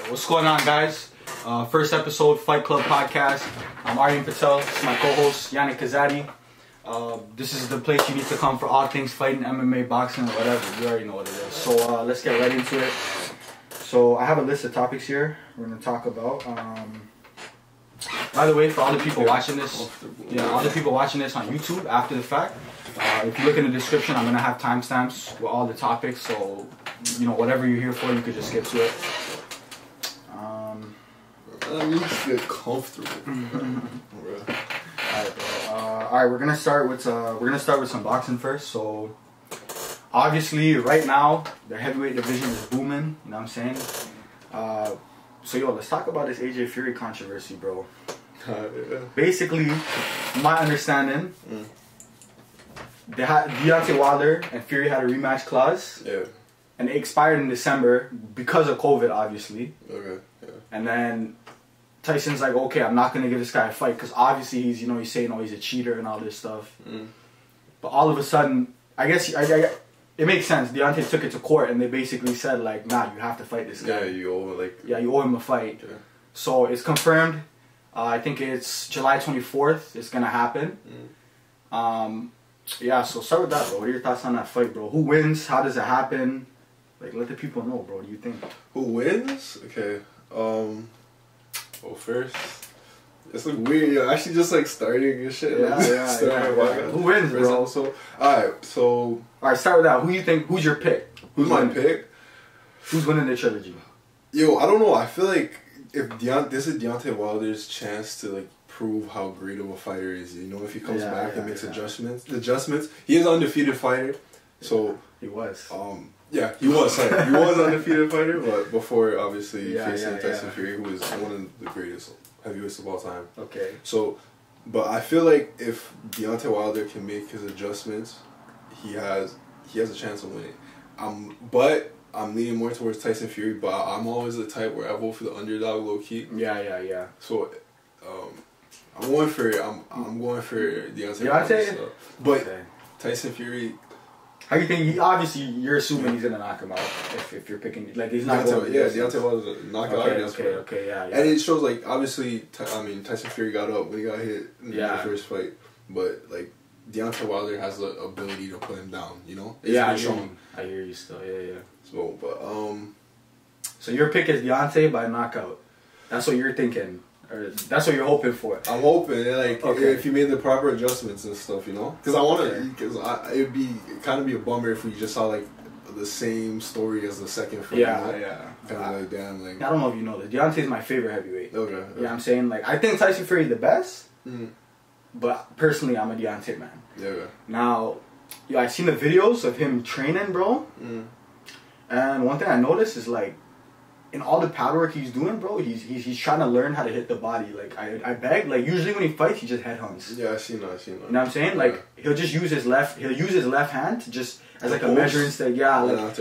What's going on, guys? First episode, Fight Club podcast. I'm Aryan Patel. This is my co-host, Yannick Kazadi. This is the place you need to come for all things fighting, MMA, boxing, or whatever. You already know what it is. So let's get right into it. So I have a list of topics here we're going to talk about. By the way, for all the people watching this, all the people watching this on YouTube after the fact, if you look in the description, I'm going to have timestamps with all the topics. So, you know, whatever you're here for, you could just skip to it. I need to get comfortable. Alright, bro. Alright, we're gonna start with some boxing first. So obviously right now the heavyweight division is booming, you know what I'm saying? So yo, let's talk about this AJ Fury controversy, bro. Basically, my understanding, they had Deontay Wilder and Fury had a rematch clause. Yeah. And it expired in December because of COVID, obviously. Okay. Yeah. And then Tyson's like, okay, I'm not gonna give this guy a fight because obviously he's saying, oh, he's a cheater and all this stuff. But all of a sudden, I guess it makes sense. Deontay took it to court and they basically said like, nah, you have to fight this guy. Yeah, you owe him a fight. Yeah. So it's confirmed. I think it's July 24th. It's gonna happen. Yeah. So start with that, bro. What are your thoughts on that fight, bro? Who wins? How does it happen? Like, let the people know, bro. What do you think? Who wins? Okay. Well, first, it's like weird. You're actually just like starting and shit. Yeah. Who wins, bro? So, alright. Start with that. Who you think? Who's your pick? Who's my pick? Who's winning the trilogy? Yo, I don't know. I feel like if this is Deontay Wilder's chance to like prove how great of a fighter he is. You know, if he comes back and makes adjustments. He is an undefeated fighter. So he was. Yeah, he was. He was an undefeated fighter, but before obviously facing Tyson Fury, who is one of the greatest heavyweights of all time. Okay. So, but I feel like if Deontay Wilder can make his adjustments, he has a chance of winning. But I'm leaning more towards Tyson Fury, but I'm always the type where I vote for the underdog low key. Yeah. So, I'm going for Deontay Wilder. So. But Tyson Fury. How do you think? Obviously, you're assuming he's gonna knock him out if you're picking like he's not going. Yeah, Deontay Wilder's a knockout. Okay, yeah. And it shows like obviously, Tyson Fury got up when he got hit in the first fight, but like Deontay Wilder has the ability to put him down. You know? I hear you still. Yeah. So, but So your pick is Deontay by knockout. That's what you're thinking. Or that's what you're hoping for. I'm hoping, if you made the proper adjustments and stuff, you know, because I want to, because it'd be kind of be a bummer if we just saw like the same story as the second fight. Yeah. Kind of like damn, like I don't know if you know this. Deontay's my favorite heavyweight. Okay. Yeah, I'm saying like I think Tyson Fury is the best, but personally I'm a Deontay man. Yeah. Now, I seen the videos of him training, bro, and one thing I noticed is like. In all the pad work he's doing, bro, he's trying to learn how to hit the body. Like I beg, like usually when he fights, he just head hunts. Yeah, I seen that. You know what I'm saying? Like he'll just use his left hand to just as like a measuring stick. Yeah, like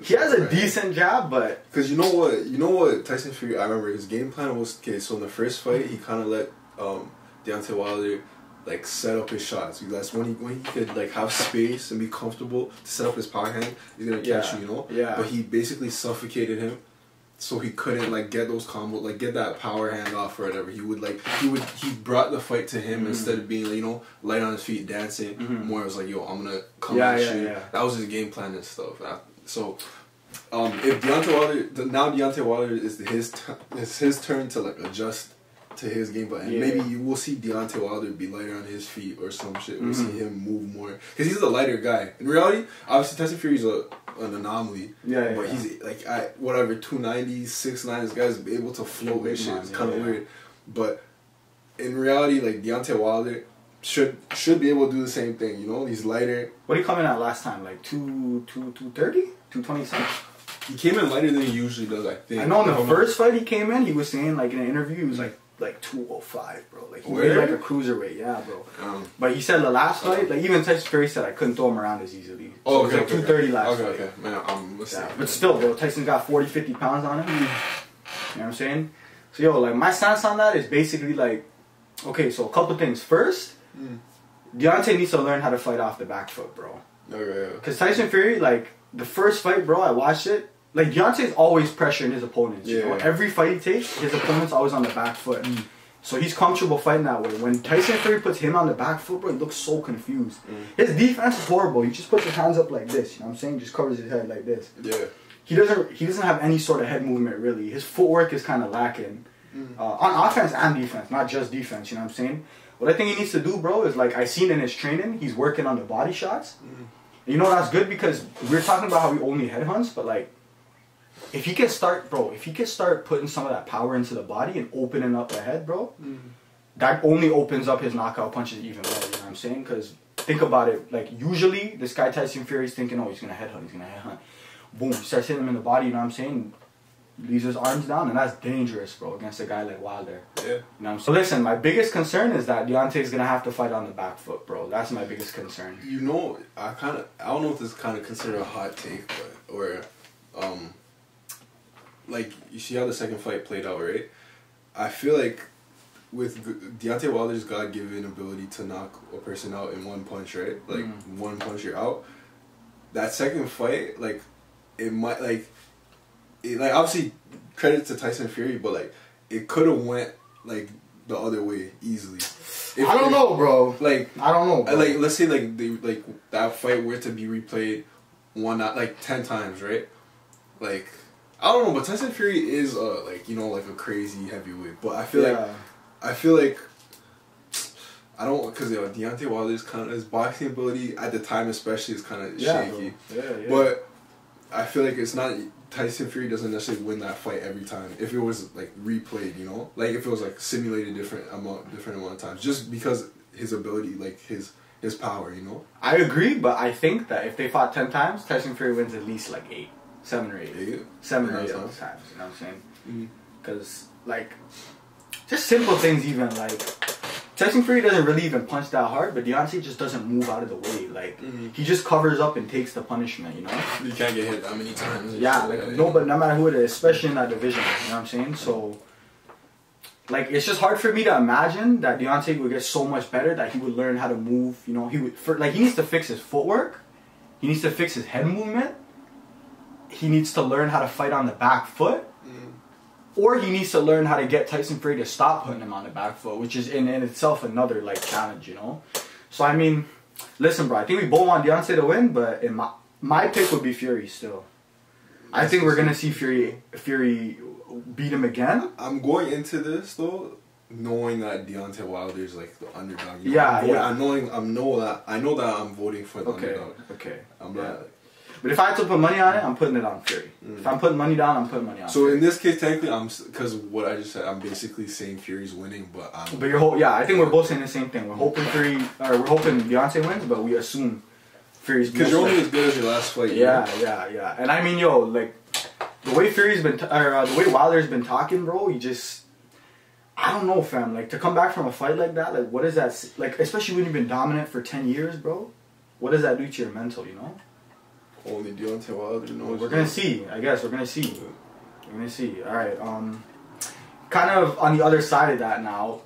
he has a decent jab, but because you know what Tyson Fury. I remember his game plan was So in the first fight, he kind of let Deontay Wilder like set up his shots. That's when he could like have space and be comfortable to set up his power hand. He's gonna catch you, you know. Yeah. But he basically suffocated him. So he couldn't like get those combos, like get that power hand off or whatever. He brought the fight to him instead of being, like, light on his feet dancing. More it was like, yo, I'm gonna come at you. Yeah. That was his game plan and stuff. So if Deontay Wilder is his turn to like adjust to his game plan. Yeah. Maybe you will see Deontay Wilder be lighter on his feet or some shit. We'll see him move more because he's a lighter guy. In reality, obviously Tyson Fury's an anomaly. But he's like 290, 6'9". This guy's able to float and shit. It's kind of weird. But in reality, like Deontay Wilder should be able to do the same thing. You know, he's lighter. What did he come in at last time? Like 230, 227. He came in lighter than he usually does. I think. I know in the first fight he came in, he was saying like in an interview, he was like 205, bro. Like he was like a cruiserweight, yeah, bro. But he said the last fight, like even Tyson Fury said I couldn't throw him around as easily. So it was like 230 last fight. Okay. Man, I'm listening. Yeah, but still, bro, Tyson's got 40, 50 pounds on him. You know what I'm saying? So yo, like my stance on that is basically like, okay, so a couple things. First, Deontay needs to learn how to fight off the back foot, bro. Okay. Because Tyson Fury, like the first fight, bro, I watched it. like Deontay's always pressuring his opponents. Yeah. You know? Every fight he takes, his opponent's always on the back foot. So he's comfortable fighting that way. When Tyson Fury puts him on the back foot, bro, he looks so confused. His defense is horrible. He just puts his hands up like this. You know what I'm saying? Just covers his head like this. Yeah. He doesn't have any sort of head movement really. His footwork is kind of lacking on offense and defense, not just defense. You know what I'm saying? What I think he needs to do, bro, is like I seen in his training, he's working on the body shots. You know that's good because we're talking about how he only head hunts, but like if he can start putting some of that power into the body and opening up the head, bro, that only opens up his knockout punches even more. You know what I'm saying? Because think about it, like usually this guy Tyson Fury is thinking, oh, he's gonna head hunt. Boom, starts hitting him in the body. You know what I'm saying? Leaves his arms down, and that's dangerous, bro, against a guy like Wilder. Yeah. You know what I'm saying? So listen, my biggest concern is that Deontay's gonna have to fight on the back foot, bro. That's my biggest concern. You know, I don't know if this is kind of considered a hot take, but like you see how the second fight played out, right? I feel like with Deontay Wilder's God-given ability to knock a person out in one punch, right? Like one punch you're out. That second fight, like it might obviously credit to Tyson Fury, but like it could have went like the other way easily. I don't know, bro. Like I don't know, bro. Like let's say like that fight were to be replayed 10 times, right? Like I don't know, but Tyson Fury is like a crazy heavyweight. But I feel like I don't, because Deontay Wilder's kind of his boxing ability at the time especially is kind of shaky. Yeah. But I feel like it's not. Tyson Fury doesn't necessarily win that fight every time. If it was like replayed, you know, like if it was like simulated different amount of times, just because his ability, like his power, you know. I agree, but I think that if they fought 10 times, Tyson Fury wins at least like 7 or 8. 7 or 8 of those times. You know what I'm saying? Because like just simple things, even like Tyson Fury doesn't really even punch that hard, but Deontay just doesn't move out of the way. Like he just covers up and takes the punishment, you know. You can't get hit that many times. Yeah, like no matter who it is, especially in that division. You know what I'm saying? So, like, it's just hard for me to imagine that Deontay would get so much better that he would learn how to move. You know, he needs to fix his footwork. He needs to fix his head movement. He needs to learn how to fight on the back foot. Or he needs to learn how to get Tyson Fury to stop putting him on the back foot, which is in itself another like challenge, you know. So I mean, listen, bro. I think we both want Deontay to win, but in my pick would be Fury still. I think we're gonna see Fury beat him again. I'm going into this though, knowing that Deontay Wilder is like the underdog. You know? I know that I'm voting for the underdog. Okay. I'm not. But if I had to put money on it, I'm putting it on Fury. If I'm putting money down, I'm putting money on. So Fury. In this case, technically, because what I just said, I'm basically saying Fury's winning, but I think we're both saying the same thing. We're hoping we're hoping Deontay wins, but we assume Fury's. Because you're only as good as your last fight. Yeah. And I mean, like the way the way Wilder's been talking, bro. I don't know, fam. Like to come back from a fight like that, like what is that like? Especially when you've been dominant for 10 years, bro. What does that do to your mental? You know. Only Deontay Wilder knows. We're gonna see. I guess we're gonna see. All right. Kind of on the other side of that now.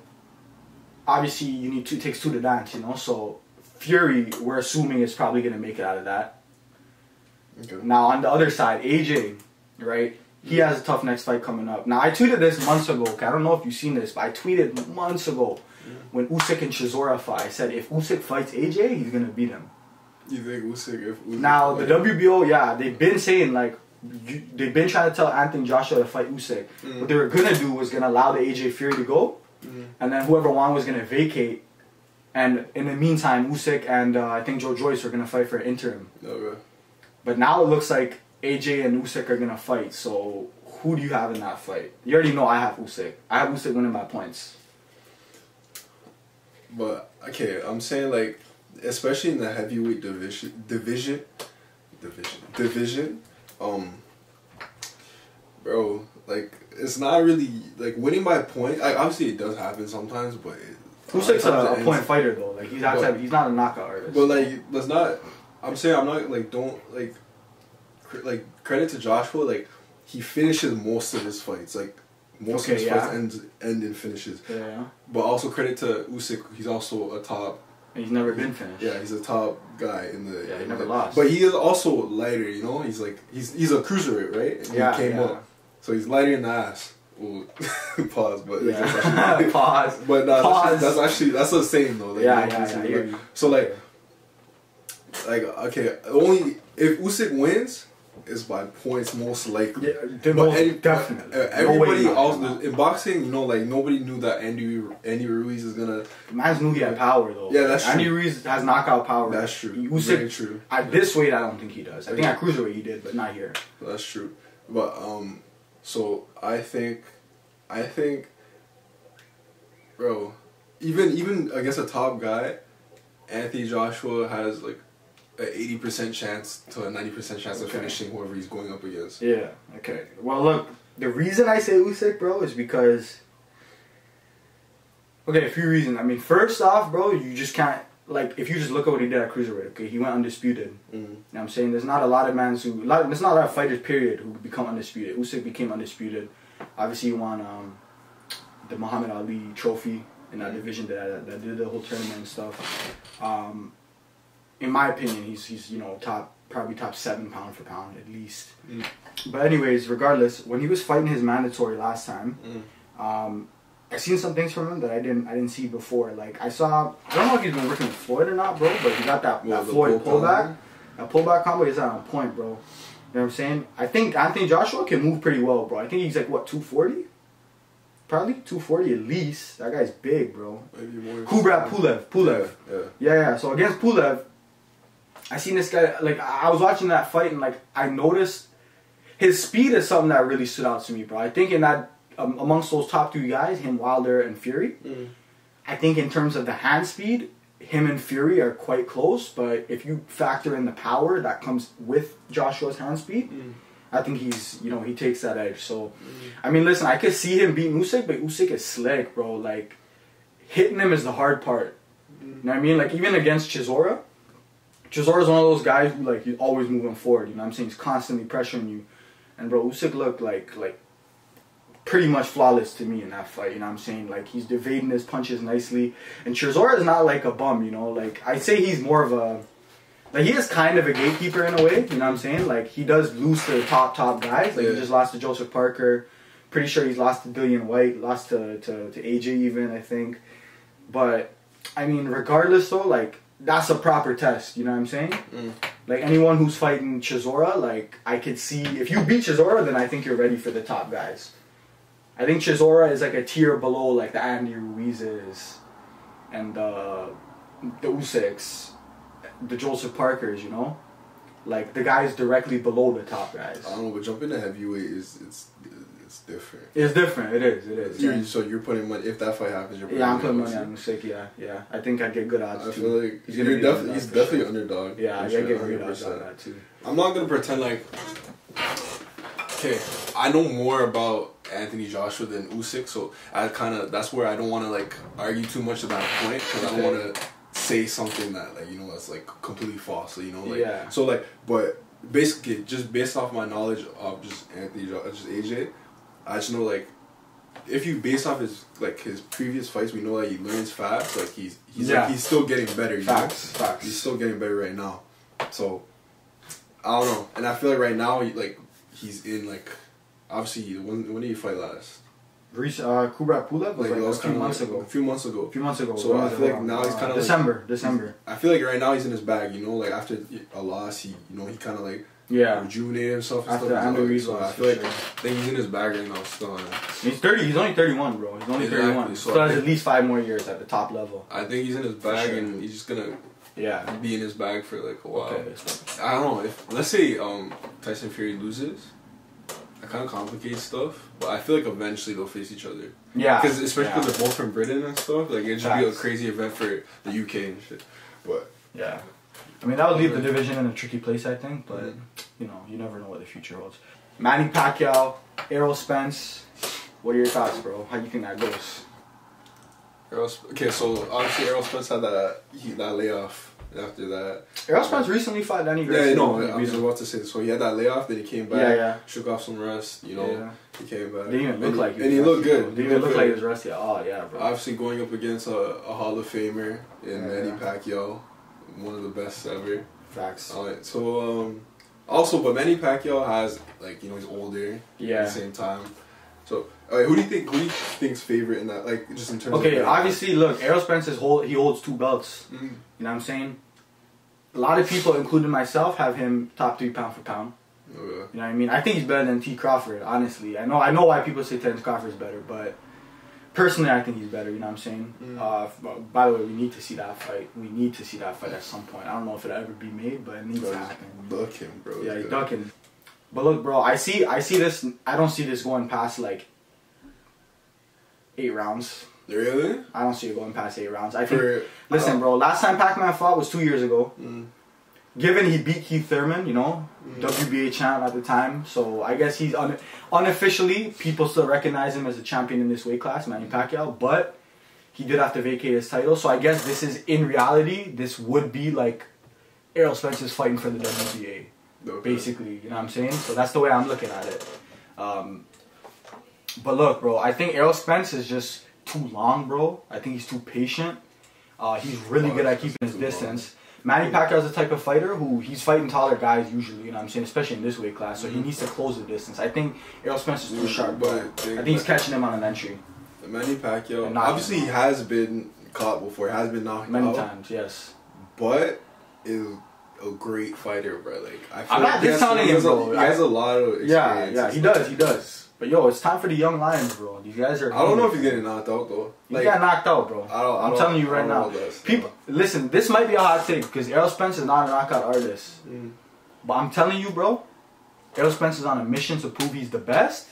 Obviously, it takes 2 to dance, you know. So Fury, we're assuming is probably gonna make it out of that. Okay. Now on the other side, AJ, right? He has a tough next fight coming up. Now I tweeted this months ago. Okay, I don't know if you've seen this, but I tweeted months ago when Usyk and Chisora fight. I said if Usyk fights AJ, he's gonna beat him. You think Usyk? Now the WBO, they've been saying like they've been trying to tell Anthony Joshua to fight Usyk. What they were gonna do was gonna allow the AJ Fury to go, and then whoever won was gonna vacate. And in the meantime, Usyk and I think Joe Joyce were gonna fight for an interim. Okay. But now it looks like AJ and Usyk are gonna fight. So who do you have in that fight? You already know I have Usyk. I have Usyk winning by points. But okay, I'm saying like. Especially in the heavyweight division, bro, like it's not really like winning by point. Like, obviously, it does happen sometimes, but Usyk's a point fighter though. Like he's not a knockout artist. But like, let's not. I'm saying I'm not like don't like credit to Joshua. Like he finishes most of his fights. Like most of his fights end in finishes. Yeah. But also credit to Usyk. He's also a top And he's never been finished. Yeah, he's a top guy in the. Yeah, he never lost. But he is also lighter, you know. He's like he's a cruiserweight, right? And yeah, he came up, so he's lighter in the ass. Ooh, pause, but yeah. Pause. But no, pause. That's the same though. Like, Yeah. So like okay, only if Usyk wins is by points most likely. Yeah, definitely. Everybody else in boxing, you know, like nobody knew that Andy Ruiz is gonna. Man knew he had power though. Yeah, that's true. Andy Ruiz has knockout power. That's true. Usyk, very true. At this weight, I don't think he does. I think at cruiserweight he did, but not here. That's true. But so I think, bro, even against a top guy, Anthony Joshua has like an 80% chance to a 90% chance of finishing whoever he's going up against. Yeah. Okay. Well, look, the reason I say Usyk, bro, is because. Okay, a few reasons. I mean, first off, bro, you just can't. Like, if you just look at what he did at cruiserweight, okay, he went undisputed. You know what I'm saying? There's not a lot of there's not a lot of fighters, period, who become undisputed. Usyk became undisputed. Obviously, he won the Muhammad Ali trophy in that division that did the whole tournament and stuff. In my opinion, he's you know probably top 7 pound for pound at least. But anyways, regardless, when he was fighting his mandatory last time, I seen some things from him that I didn't see before. Like I don't know if he's been working with Floyd or not, bro, but he got that Floyd pullback. That pullback combo is on point, bro. You know what I'm saying? I think Anthony Joshua can move pretty well, bro. I think he's like, what, 240? Probably 240 at least. That guy's big, bro. Maybe more. Pulev. Yeah. So against Pulev, I seen this guy, like, I was watching that fight and, like, I noticed his speed is something that really stood out to me, bro. I think in that, amongst those top 2 guys, him, Wilder, and Fury, I think in terms of the hand speed, him and Fury are quite close, but if you factor in the power that comes with Joshua's hand speed, I think he's, you know, he takes that edge. So, I mean, listen, I could see him beating Usyk, but Usyk is slick, bro. Like, hitting him is the hard part. You know what I mean? Like, even against Chisora is one of those guys who, like, he's always moving forward. You know what I'm saying? He's constantly pressuring you. And, bro, Usyk looked like pretty much flawless to me in that fight, you know what I'm saying? Like, he's evading his punches nicely. And Chisora is not like a bum, you know? Like, I'd say he's more of a... Like, he is kind of a gatekeeper in a way, you know what I'm saying? Like, he does lose to the top guys. Like, he just lost to Joseph Parker. Pretty sure he's lost to Dillian White. Lost to AJ even, I think. But, I mean, regardless though, like, that's a proper test, you know what I'm saying? Like, anyone who's fighting Chisora, like, I could see... If you beat Chisora, then I think you're ready for the top guys. I think Chisora is like a tier below like the Andy Ruizes and the Usyks, the Joseph Parkers, you know? Like the guys directly below the top guys. I don't know, but jumping to heavyweight it's different. It's different, it is. So you're putting money, if that fight happens, you're putting I'm putting money on Usyk, yeah. I think I'd get good odds I too. feel like he's definitely underdog. Yeah, I'd get good odds on that too. I'm not gonna pretend like... Okay, I know more about Anthony Joshua than Usyk, so that's where I don't want to like argue too much at that point, because I don't want to say something that, like, you know, that's like completely false, you know, like so like, but basically just based off my knowledge of just Anthony Joshua, just AJ, I just know like if you base off his previous fights, we know that he learns fast, like he's still getting better. Facts. He's still getting better right now, so I don't know, and I feel like right now he's in like. Obviously, when did he fight last? Kubrat Pulev was like a few months ago. A few months ago. So I feel like now he's kind of December. I feel like right now he's in his bag. You know, like after a loss, he kind of like rejuvenated himself and after stuff. Andy Ruiz so I feel like I think he's in his bag right now still. He's 30. He's only 31, bro. He's only 31. So still has at least 5 more years at the top level. I think he's in his bag, and he's just gonna be in his bag for like a while. Okay. I don't know if let's say Tyson Fury loses. It kind of complicates stuff, but I feel like eventually they'll face each other. Yeah. Because especially because they're both from Britain and stuff, like it should be a crazy event for the UK and shit. But yeah, I mean that would leave the division in a tricky place, I think. But you know, you never know what the future holds. Manny Pacquiao, Errol Spence. What are your thoughts, bro? How do you think that goes? Okay, so obviously Errol Spence had that layoff after that. Errol Spence recently fought Danny Garcia. Yeah, no, I was about to say this. So he had that layoff, then he came back, shook off some rust, you know, he came back. Didn't even look like he was and he looked good. Didn't even look like he was rusty. Oh, yeah, bro. Obviously going up against a Hall of Famer in Manny Pacquiao, one of the best ever. Facts. Alright, so, also, but Manny Pacquiao has, like, you know, he's older at the same time. So, who do you think's favorite in that, like, just in terms of... Okay, obviously, look, Errol Spence he holds 2 belts. You know what I'm saying? A lot of people, including myself, have him top 3 pound for pound. You know what I mean? I think he's better than T. Crawford, honestly. I know why people say Terence Crawford's better, but personally, I think he's better, you know what I'm saying? By the way, we need to see that fight. We need to see that fight at some point. I don't know if it'll ever be made, but it needs to happen. Ducking, bro. Yeah, he's ducking. But look, bro, I see this. I don't see this going past like 8 rounds. Really? I don't see it going past 8 rounds. I think. Listen, bro. Last time Pac-Man fought was 2 years ago. Given he beat Keith Thurman, you know, WBA champ at the time, so I guess he's unofficially people still recognize him as a champion in this weight class, Manny Pacquiao. But he did have to vacate his title, so I guess this is in reality. This would be like Errol Spence is fighting for the WBA. Basically, you know what I'm saying? So that's the way I'm looking at it. But look, bro, I think Errol Spence is just too long, bro. I think he's too patient. He's really good at keeping his distance. Manny Pacquiao is the type of fighter who he's fighting taller guys usually, you know what I'm saying? Especially in this weight class, so he needs to close the distance. I think Errol Spence is too sharp, bro. I think he's catching him on an entry. Manny Pacquiao, obviously he has been caught before, he has been knocked out. Many times, yes. But is a great fighter, bro. Like I'm not discounting him, bro. He has a lot of experience. Yeah, he does. But yo, it's time for the young lions, bro. These guys are. I don't know if he's getting knocked out though. He got knocked out, bro. I'm telling you right now. People, listen. This might be a hot take because Errol Spence is not a knockout artist. But I'm telling you, bro. Errol Spence is on a mission to prove he's the best.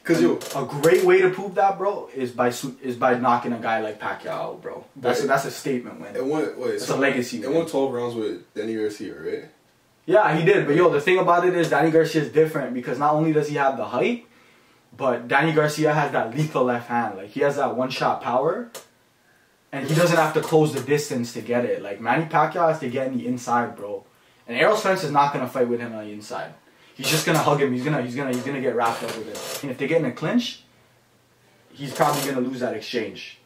Cause a great way to prove that, bro, is by knocking a guy like Pacquiao out, bro. That's a statement win. It's a legacy. It won 12 rounds with Danny Garcia, right? Yeah, he did. But yo, the thing about it is Danny Garcia is different because not only does he have the height, but Danny Garcia has that lethal left hand. Like, he has that one-shot power. And he doesn't have to close the distance to get it. Like, Manny Pacquiao has to get in the inside, bro. And Errol Spence is not going to fight with him on the inside. He's just going to hug him. He's gonna get wrapped up with it. And if they get in a clinch, he's probably going to lose that exchange.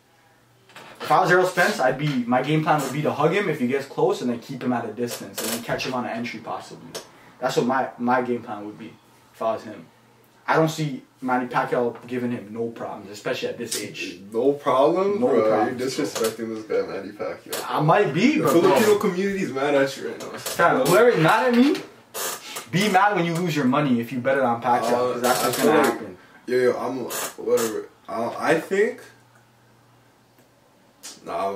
If I was Errol Spence, my game plan would be to hug him if he gets close and then keep him at a distance. And then catch him on an entry, possibly. That's what my game plan would be if I was him. I don't see Manny Pacquiao giving him no problems, especially at this age. No problem, no bro. Problems, you're disrespecting this guy, Manny Pacquiao. I might be, but the Filipino community's mad at you right now. Fam, whoever's mad at me, be mad when you lose your money if you bet it on Pacquiao, because that's what's gonna happen. Yeah, I'm whatever. I think. Nah,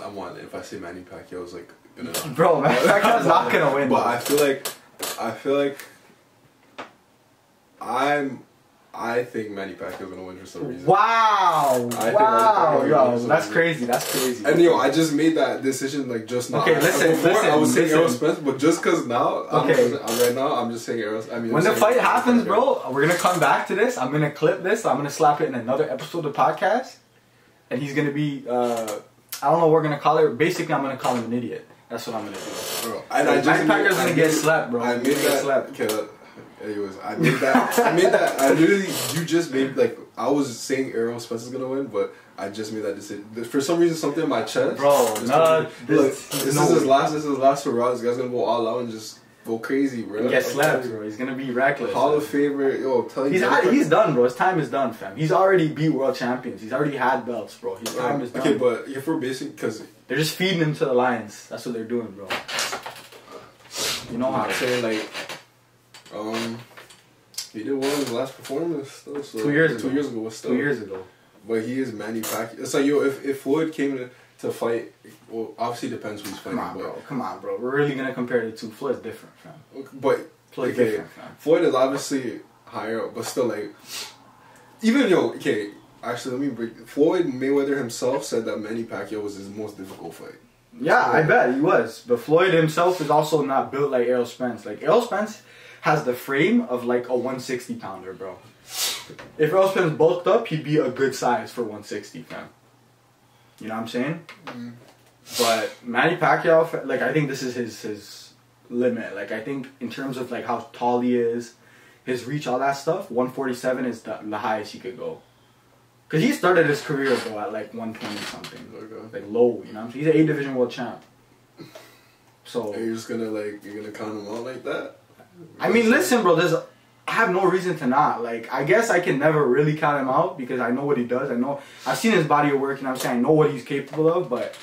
I'm on it. If I say Manny Pacquiao's like gonna. Bro, Manny Pacquiao's not gonna win. But I feel like. I think Manny Pacquiao's gonna win for some reason. Wow! Yo, that's crazy. That's crazy. And I just made that decision like just now. Okay, listen. I was saying Errol Spence, but just cause now, right now, I'm just saying Errol. When the fight happens, bro, we're gonna come back to this. I'm gonna clip this. I'm gonna slap it in another episode of the podcast, and he's gonna be. I don't know what we're gonna call it. Basically, I'm gonna call him an idiot. That's what I'm gonna do, bro. And Manny Pacquiao's gonna get slapped, bro. I made that. Okay, anyways, I made that. I literally, you just made like I was saying Errol Spence is gonna win, but I just made that decision. For some reason, something in my chest, bro. This is his last. This is his last hurrah. This guy's gonna go all out and just go crazy, bro. And get slapped, bro. He's gonna be reckless. Hall of Famer, yo. Tell you, he's done, bro. His time is done, fam. He's already beat world champions. He's already had belts, bro. His time is done. Okay, but if we're basing, because they're just feeding him to the lions. That's what they're doing, bro. You know how I'm saying, like, he did one of his last performance, though. So 2 years ago. 2 years ago was still. 2 years ago. But he is Manny Pacquiao. It's like, yo, if Floyd came to fight, well, obviously depends who's fighting. Come on, bro. We're really gonna compare the two. Floyd's different, fam. But Floyd's different, fam. Floyd is obviously higher up, but still, like, even actually, let me break. Floyd Mayweather himself said that Manny Pacquiao was his most difficult fight. Yeah, I bet he was. But Floyd himself is also not built like Errol Spence. Like, Errol Spence has the frame of like a 160 pounder, bro. If Errol Spence bulked up, he'd be a good size for 160, fam. You know what I'm saying? But Manny Pacquiao, like, I think this is his limit. Like, I think in terms of like how tall he is, his reach, all that stuff, 147 is the highest he could go. Cause he started his career bro at like 120 something, like low. You know what I'm saying? He's an 8 division world champ. So you're just gonna count him out like that? I mean, listen, bro. I have no reason to not. Like, I guess I can never really count him out because I know what he does. I've seen his body of work, and I'm saying I know what he's capable of. But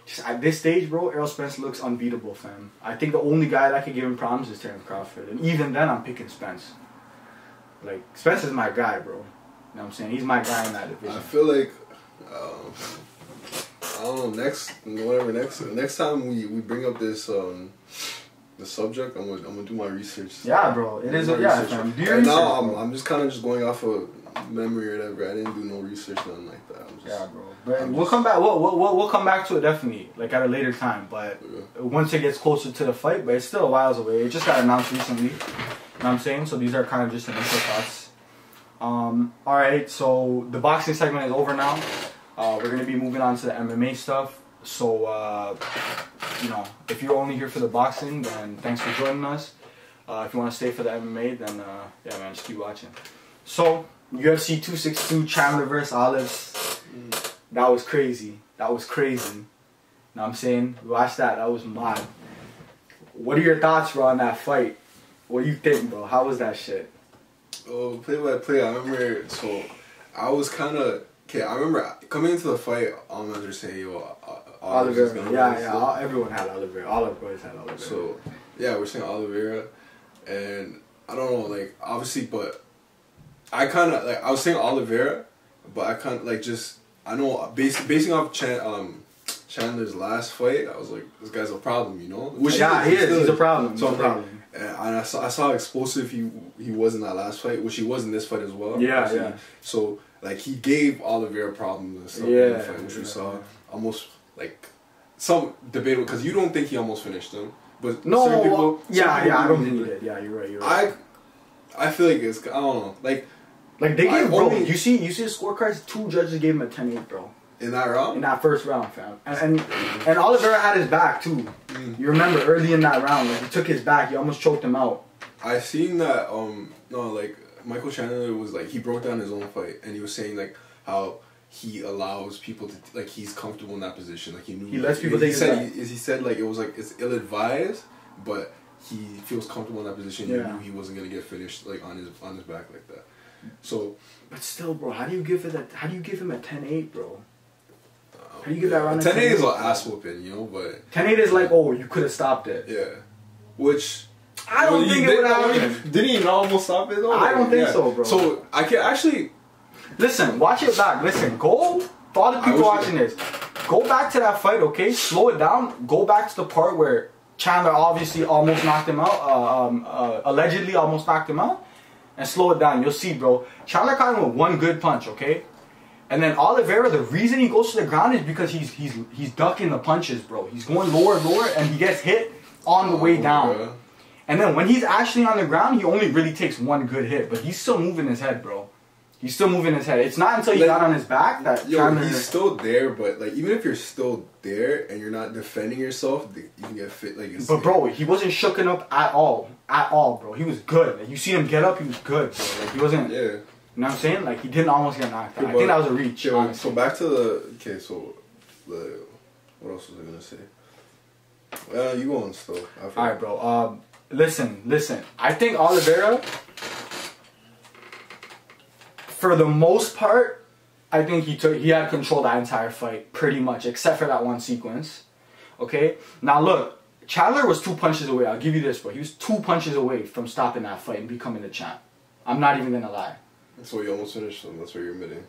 just at this stage, bro, Errol Spence looks unbeatable, fam. I think the only guy that could give him problems is Terence Crawford, and even then, I'm picking Spence. Like, Spence is my guy, bro. You know what I'm saying? He's my guy in that division. I feel like I don't know. Next time we bring up this the subject, I'm gonna do my research. Yeah, bro. It is. Yeah, fam. Do your research. Now I'm just kind of just going off of memory or whatever. I didn't do no research, nothing like that. Yeah, bro. But we'll come back. We'll come back to it definitely, like at a later time. But once it gets closer to the fight, but it's still a whiles away. It just got announced recently. You know what I'm saying? So these are kind of just initial thoughts. Alright, so the boxing segment is over now. We're going to be moving on to the MMA stuff. So, you know, if you're only here for the boxing, then thanks for joining us. If you want to stay for the MMA, then, yeah, man, just keep watching. So, UFC 262, Chandler vs. Olives. That was crazy. That was crazy. You know what I'm saying? Watch that. That was mad. What are your thoughts, bro, on that fight? What do you think, bro? How was that shit? Oh, play by play. I remember. So I was kind of I remember coming into the fight. I'm gonna just say, yo, Oliveira. Yeah. Everyone had Oliveira. All our boys had Oliveira. So yeah, we're saying Oliveira, and I don't know, like obviously, but I kind of like I was saying Oliveira, but I kind of like just I know basing off Chandler's last fight, I was like, this guy's a problem, you know? Which yeah, he is. He's a problem. So he's a problem. And I saw how explosive he was in that last fight, which he was in this fight as well. Yeah, actually. yeah. So like he gave Oliveira problems and stuff in the fight, which we saw almost like some debate because you don't think he almost finished him, but no, certain people, I don't think he did. Yeah, you're right. I feel like it's I don't know like they gave bro. You see the scorecards. 2 judges gave him a 10-8, bro. In that round? In that first round, fam. And Oliveira had his back, too. You remember, early in that round, like, he took his back. He almost choked him out. I seen that, like, Michael Chandler was, like, he broke down his own fight. And he was saying, like, how he allows people to, like, he's comfortable in that position. Like, he knew. He lets people take his back. He said, like, it was, like, it's ill-advised, but he feels comfortable in that position. Yeah. He knew he wasn't going to get finished, like, on his back like that. So. But still, bro, how do you give him a 10-8, bro? How do you give that round? 10-8 is an ass whooping, you know, but 10-8 is like, oh, you could have stopped it. Yeah, which I don't think it would happen. Didn't he almost stop it though? I don't think so, bro. So I can actually listen. Watch it back. Listen, go. For all the people watching this, go back to that fight, okay? Slow it down. Go back to the part where Chandler obviously almost knocked him out. Allegedly almost knocked him out, and slow it down. You'll see, bro. Chandler caught him with 1 good punch, okay? And then Oliveira, the reason he goes to the ground is because he's ducking the punches, bro. He's going lower, and he gets hit on the way down. Bro. And then when he's actually on the ground, he only really takes 1 good hit, but he's still moving his head, bro. He's still moving his head. It's not until he got on his back that he's still there, but like even if you're still there and you're not defending yourself, you can get fit. Like, but bro, he wasn't shooken up at all, bro. He was good. Like, you see him get up, he was good, bro. Like he wasn't. Yeah. You know what I'm saying? Like, he didn't almost get knocked out. I think that was a reach. Yeah, so back to what else was I going to say? Well, you going still. Alright, bro. Listen. I think Oliveira, for the most part, I think he had control that entire fight, pretty much, except for that one sequence. Okay? Now, look, Chandler was 2 punches away. I'll give you this, bro. He was 2 punches away from stopping that fight and becoming the champ. I'm not even going to lie. So you almost finished them. That's what you're admitting.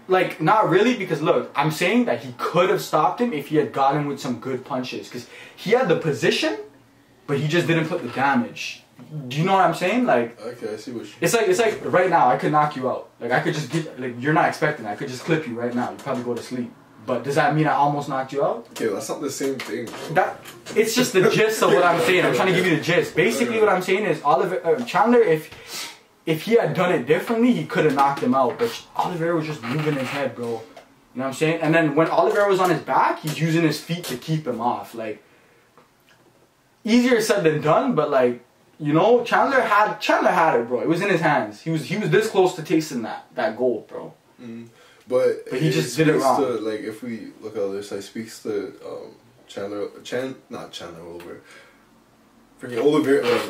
Like, not really, because look, I'm saying that he could have stopped him if he had got him with some good punches. Because he had the position, but he just didn't put the damage. Do you know what I'm saying? Like, okay, I see what you. It's like right now, I could knock you out. Like, I could just get, like, you're not expecting it. I could just clip you right now. You probably go to sleep. But does that mean I almost knocked you out? Okay, that's not the same thing. Bro. It's just the gist of what I'm saying. I'm trying to give you the gist. Basically, what I'm saying is Chandler, if he had done it differently, he could have knocked him out. But Oliveira was just moving his head, bro. You know what I'm saying? And then when Oliveira was on his back, he's using his feet to keep him off. Like, easier said than done, but like, you know, Chandler had it, bro. It was in his hands. He was this close to tasting that gold, bro. Mm. But he just did it wrong. To, like, if we look at the other side, speaks to not Chandler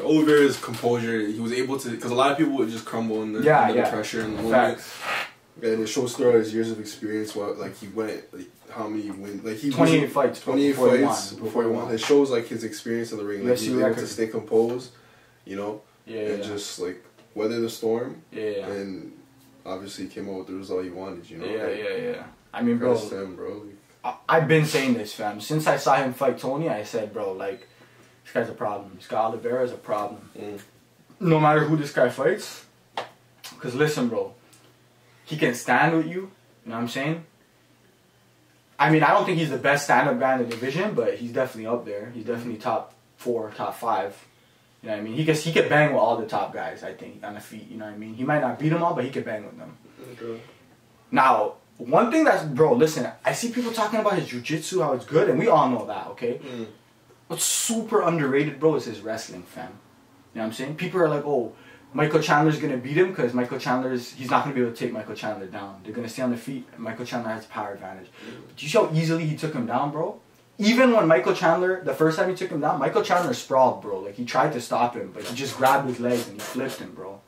Oliveira's composure. He was able to, because a lot of people would just crumble under the pressure and the moment. And it shows throughout his years of experience what, like, he went, like, how many wins, like, he 28 fights before he won. It shows, like, his experience in the ring. Like, he was able to stay composed, you know, and just, like, weather the storm. And obviously he came out with the result he wanted, you know. I mean, bro, him, bro. I've been saying this, fam. Since I saw him fight Tony, I said, bro, like, this guy's a problem. This guy Oliveira is a problem. No matter who this guy fights. Because listen, bro, he can stand with you. You know what I'm saying? I mean, I don't think he's the best stand-up guy in the division, but he's definitely up there. He's definitely top 4, top 5. You know what I mean? He could bang with all the top guys, I think, on the feet. You know what I mean? He might not beat them all, but he could bang with them. Okay. Now, one thing that's, bro, listen, I see people talking about his jiu-jitsu, how it's good, and we all know that, okay? What's super underrated, bro, is his wrestling, fam. You know what I'm saying? People are like, oh, Michael Chandler's going to beat him because he's not going to be able to take Michael Chandler down. They're going to stay on their feet, and Michael Chandler has power advantage. But do you see how easily he took him down, bro? Even when Michael Chandler, the first time he took him down, Michael Chandler sprawled, bro. Like, he tried to stop him, but he just grabbed his legs and he flipped him, bro.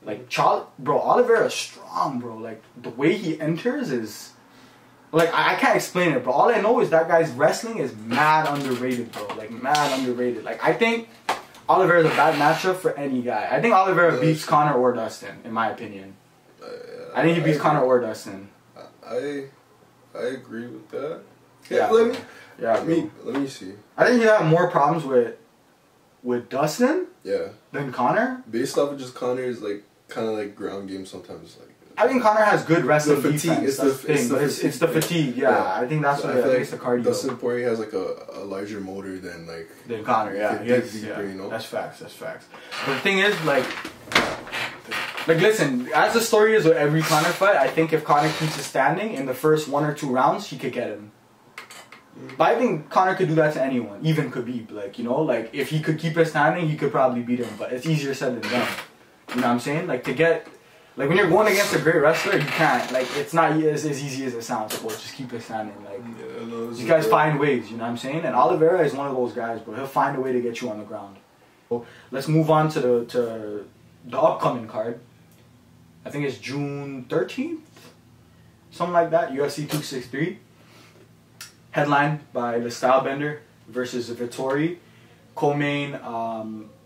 Like, bro, Oliveira's strong, bro. Like, the way he enters is... Like, I can't explain it, bro. All I know is that guy's wrestling is mad underrated, bro. Like, mad underrated. Like, I think Oliveira's a bad matchup for any guy. I think Oliveira beats Conor or Dustin, in my opinion. I think he beats Conor or Dustin. I agree with that. Yeah, let me see. I think he'd have more problems with Dustin than Conor. Based off of just Conor's, like, kind of like ground game sometimes, like. I think Conor has good wrestling defense. It's the fatigue. Yeah, I think that's what makes the cardio. Dustin Poirier has like a larger motor than Conor. Yeah, he has, deeper, you know? That's facts. But the thing is, like listen, as the story is with every Conor fight, I think if Conor keeps it standing in the first 1 or 2 rounds, he could get him. But I think Conor could do that to anyone, even Khabib. Like, you know, like if he could keep it standing, he could probably beat him. But it's easier said than done. You know what I'm saying? Like, to get. Like, when you're going against a great wrestler, you can't. Like, it's not as easy as it sounds. Like, well, just keep it standing. Like, you guys find ways, you know what I'm saying? And Oliveira is one of those guys, bro. He'll find a way to get you on the ground. So, let's move on to the upcoming card. I think it's June 13th? Something like that. UFC 263. Headlined by the Stylebender versus Vittori. Co-main,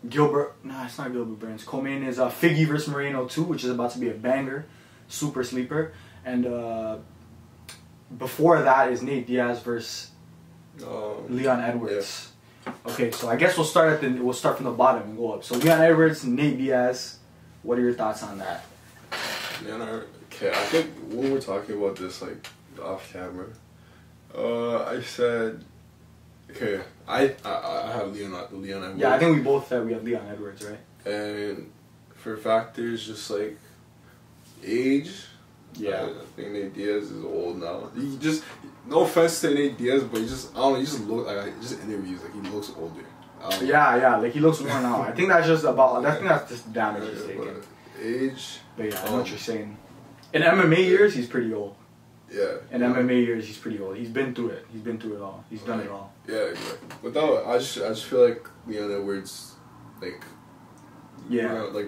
Gilbert, no, it's not Gilbert Burns. Co-main is Figgy versus Moreno 2, which is about to be a banger, super sleeper. And before that is Nate Diaz versus Leon Edwards. Okay, so I guess we'll start from the bottom and go up. So Leon Edwards, Nate Diaz. What are your thoughts on that? Okay, I think when we're talking about this, like, off camera, I said. Okay, I have Leon Edwards. Yeah, I think we both said we have Leon Edwards, right? And for factors just like age, yeah, I think Nate Diaz is old now. He just, no offense to Nate Diaz, but he just look like, just interviews like he looks older. Yeah, like he looks worn out. I think that's just damage he's taking. Age. But yeah, I know what you're saying. In MMA years, he's pretty old. Yeah. In MMA years, he's pretty old. He's been through it. He's been through it all. He's done it all. Yeah, exactly. Without, I just feel like Leon Edwards, like,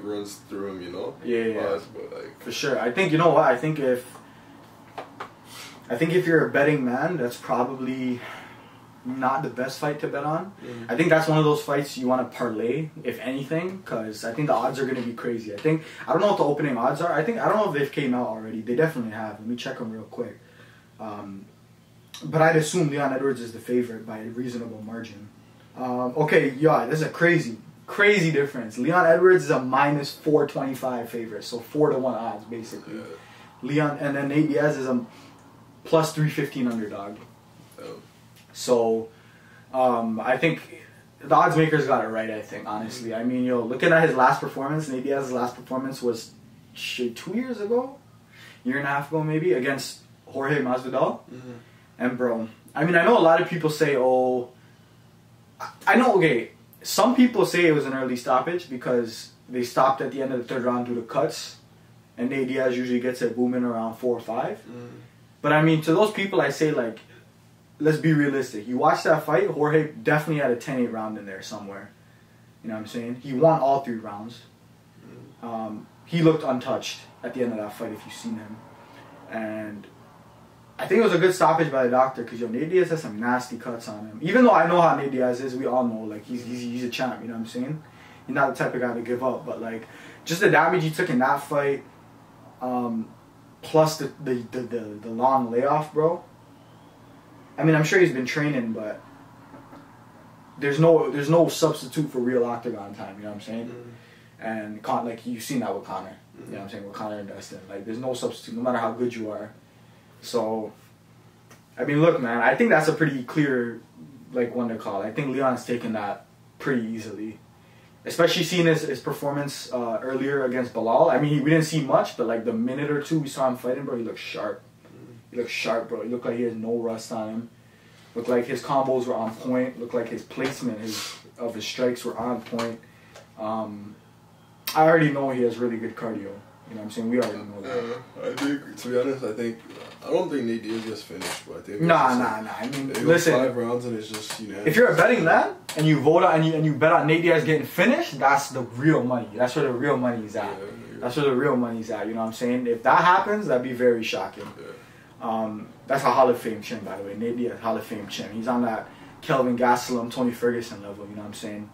runs through him, you know. Yeah. But like, for sure. I think, you know what? I think if you're a betting man, that's probably not the best fight to bet on. I think that's one of those fights you want to parlay, if anything, because I think the odds are going to be crazy. I don't know what the opening odds are. I don't know if they've came out already. They definitely have. Let me check them real quick. But I'd assume Leon Edwards is the favorite by a reasonable margin. Okay, yeah, this is a crazy difference. Leon Edwards is a minus 425 favorite, so 4-1 odds basically. Leon, and then Nate Diaz is a plus 315 underdog. So, I think the odds makers got it right, I think, honestly. I mean, looking at his last performance, Nate Diaz's last performance was 2 years ago? Year and a half ago, maybe, against Jorge Masvidal. And bro, I mean, I know a lot of people say, oh, I know, okay, some people say it was an early stoppage because they stopped at the end of the third round due to cuts, and Nate Diaz usually gets it booming around 4 or 5. But I mean, to those people, I say, like, let's be realistic. You watch that fight, Jorge definitely had a 10-8 round in there somewhere. You know what I'm saying? He won all 3 rounds. He looked untouched at the end of that fight, if you've seen him. And I think it was a good stoppage by the doctor because Nate Diaz has some nasty cuts on him. Even though I know how Nate Diaz is, we all know, like, he's a champ, you know what I'm saying? He's not the type of guy to give up, but, like, just the damage he took in that fight, plus the long layoff, bro. I mean, I'm sure he's been training, but there's no substitute for real octagon time, you know what I'm saying? And, like, you've seen that with Conor. You know what I'm saying? With Conor and Dustin. Like, there's no substitute, no matter how good you are. So, I mean, look, man, I think that's a pretty clear, like, one to call. I think Leon's taken that pretty easily. Especially seeing his performance earlier against Bilal. I mean, we didn't see much, but, like, the minute or two we saw him fighting, bro, he looked sharp. He looked sharp, bro. He looked like he had no rust on him. Looked like his combos were on point. Looked like his placement of his strikes were on point. I already know he has really good cardio. You know what I'm saying? We already know that. I think, to be honest, I don't think Nate Diaz gets finished, but I think Nah. I mean, it listen. 5 rounds and it's just, you know. If you're a betting man and you vote on and you bet on Nate Diaz getting finished, that's the real money. That's where the real money's at. Yeah. That's where the real money's at. You know what I'm saying? If that happens, that'd be very shocking. Yeah. That's a Hall of Fame chin, by the way. Nate Diaz, Hall of Fame chin. He's on that Kelvin Gastelum, Tony Ferguson level. You know what I'm saying?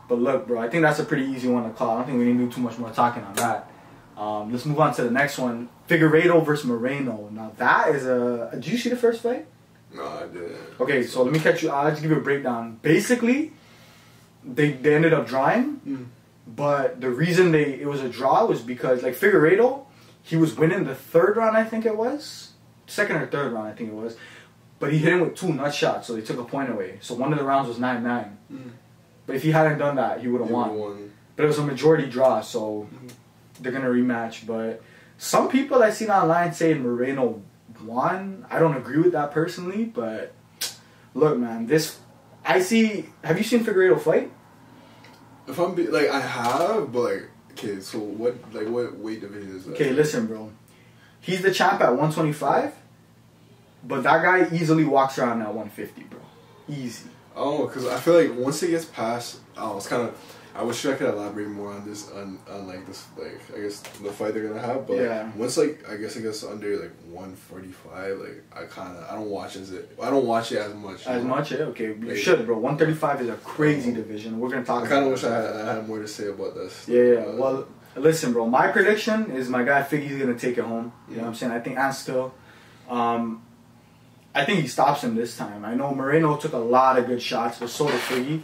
But look, bro, I think that's a pretty easy one to call. I don't think we need to do too much more talking on that. Let's move on to the next one. Figueiredo versus Moreno. Now, that is a... Did you see the first fight? No, I didn't. Okay, so let me catch you... I'll just give you a breakdown. Basically, they ended up drawing, but the reason it was a draw was because, like, Figueiredo, he was winning the 3rd round, I think it was. 2nd or 3rd round, I think it was. But he hit him with 2 nut shots, so they took a point away. So one of the rounds was 9-9. But if he hadn't done that, he would have won. But it was a majority draw, so they're going to rematch. But some people I seen online saying Moreno won. I don't agree with that personally, but look, man, have you seen Figueiredo fight? If I'm like, I have, but like, okay, so what weight division is that? Okay, listen, bro. He's the champ at 125, but that guy easily walks around at 150, bro. Easy. Oh, because I feel like once it gets past, I wish I could elaborate more on this, on like this, like, I guess the fight they're gonna have, but like, once, like, I guess it gets under like 145, like, I don't watch it as much. As much, yeah, okay, you should, bro. 135 is a crazy division. We're gonna talk. I kind of wish I had more to say about this. Yeah. Well, listen, bro. My prediction is my guy Figgy's gonna take it home. You know what I'm saying? I think still. I think he stops him this time. I know Moreno took a lot of good shots, but so did Figgy.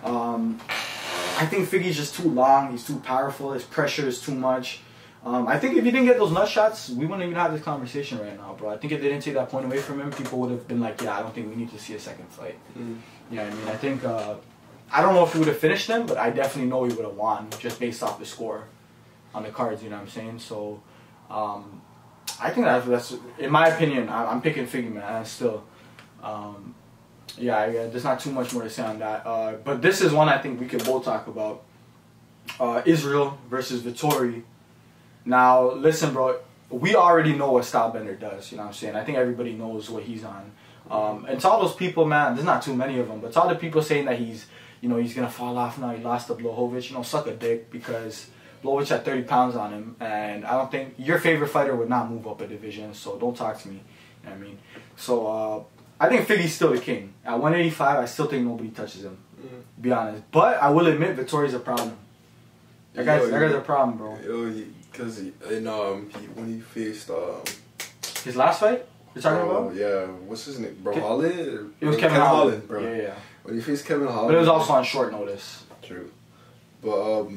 I think Figgy's just too long. He's too powerful. His pressure is too much. I think if he didn't get those nut shots, we wouldn't even have this conversation right now, bro. I think if they didn't take that point away from him, people would have been like, yeah, I don't think we need to see a second fight. You know what I mean? I think, I don't know if he would have finished them, but I definitely know he would have won just based off the score on the cards, you know what I'm saying? So, I think that's in my opinion, I'm picking Figgy, man. Still, yeah, there's not too much more to say on that. But this is one I think we could both talk about. Israel versus Vettori. Now, listen, bro. We already know what Stylebender does. You know what I'm saying? I think everybody knows what he's on. And to all those people, man, there's not too many of them. But to all the people saying that he's gonna fall off now. He lost to Blachowicz. Suck a dick because Blachowicz had 30 pounds on him, and I don't think your favorite fighter would not move up a division, so don't talk to me. You know what I mean? So, I think Figgy's still the king. At 185, I still think nobody touches him, to be honest. But I will admit, Vettori's a problem. That guy's a problem, bro. Because when he faced... his last fight? You're talking about? Yeah, what's his name? Bro, Holland? It was Kevin Holland, bro. Yeah. When he faced Kevin Holland... But it was also on short notice. True. But,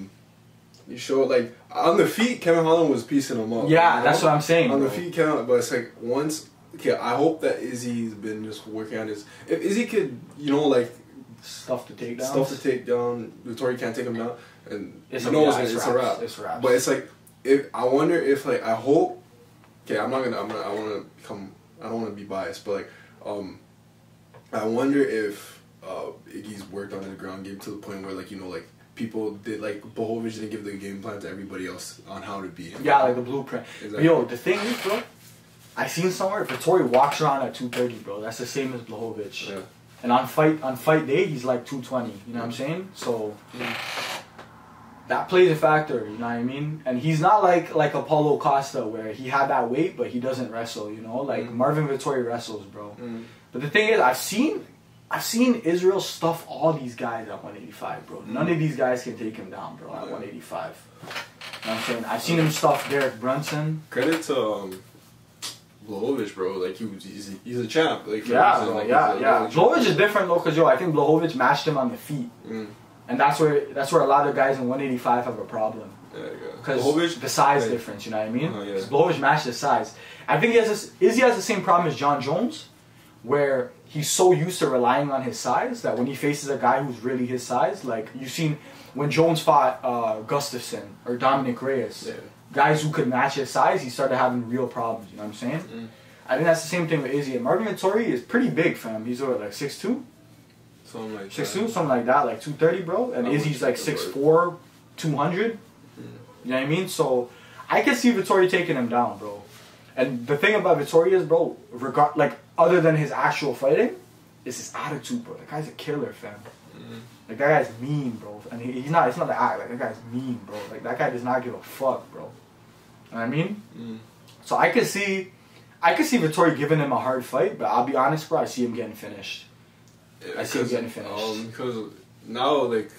you showed, like, on the feet, Kevin Holland was piecing him up. Yeah, that's what I'm saying, on bro. the feet, but it's like, once... Okay, I hope that Izzy's been just working on his... If Izzy could, like... Stuff to take down. Vettori can't take him down. And it's a wrap. It's a wrap. But it's like, I wonder if, like, I hope okay, I don't want to be biased, but like, I wonder if Iggy's worked on his ground game to the point where, like, you know, like, people did, like, Blachowicz didn't give the game plan to everybody else on how to beat him. Yeah, like the blueprint. Exactly. Yo, the thing is, bro, I seen somewhere Vettori walks around at 230, bro. That's the same as Blachowicz. Yeah. And on fight day, he's like 220. You know what I'm saying? So that plays a factor. You know what I mean? And he's not like Apollo Costa, where he had that weight, but he doesn't wrestle. You know, like Marvin Vettori wrestles, bro. But the thing is, I've seen Israel stuff all these guys at 185, bro. None of these guys can take him down, bro, at 185. You know what I'm saying? I've seen him stuff Derek Brunson. Credit to Blachowicz, bro. Like, he's a champ. Like, yeah, bro, yeah. Blachowicz is different though, cause I think Blachowicz matched him on the feet, and that's where a lot of guys in 185 have a problem. Yeah, because the size difference. You know what I mean? Because Blachowicz matched his size. I think Izzy has the same problem as John Jones, where he's so used to relying on his size that when he faces a guy who's really his size, like you've seen when Jones fought Gustafsson or Dominic Reyes, guys who could match his size, he started having real problems. You know what I'm saying? I think that's the same thing with Izzy. And Marvin Vettori is pretty big, fam. He's what, like 6'2"? Something like 6'2", something like that, like 230, bro. And Izzy's like 6'4", 200. You know what I mean? So I can see Vettori taking him down, bro. And the thing about Vettori is, bro, other than his actual fighting, is his attitude, bro. That guy's a killer, fam. Like, that guy's mean, bro. And it's not the act. Like, that guy's mean, bro. Like, that guy does not give a fuck, bro. You know what I mean? So I could see Vettori giving him a hard fight, but I'll be honest, bro, I see him getting finished. I see him getting finished. Because now, like,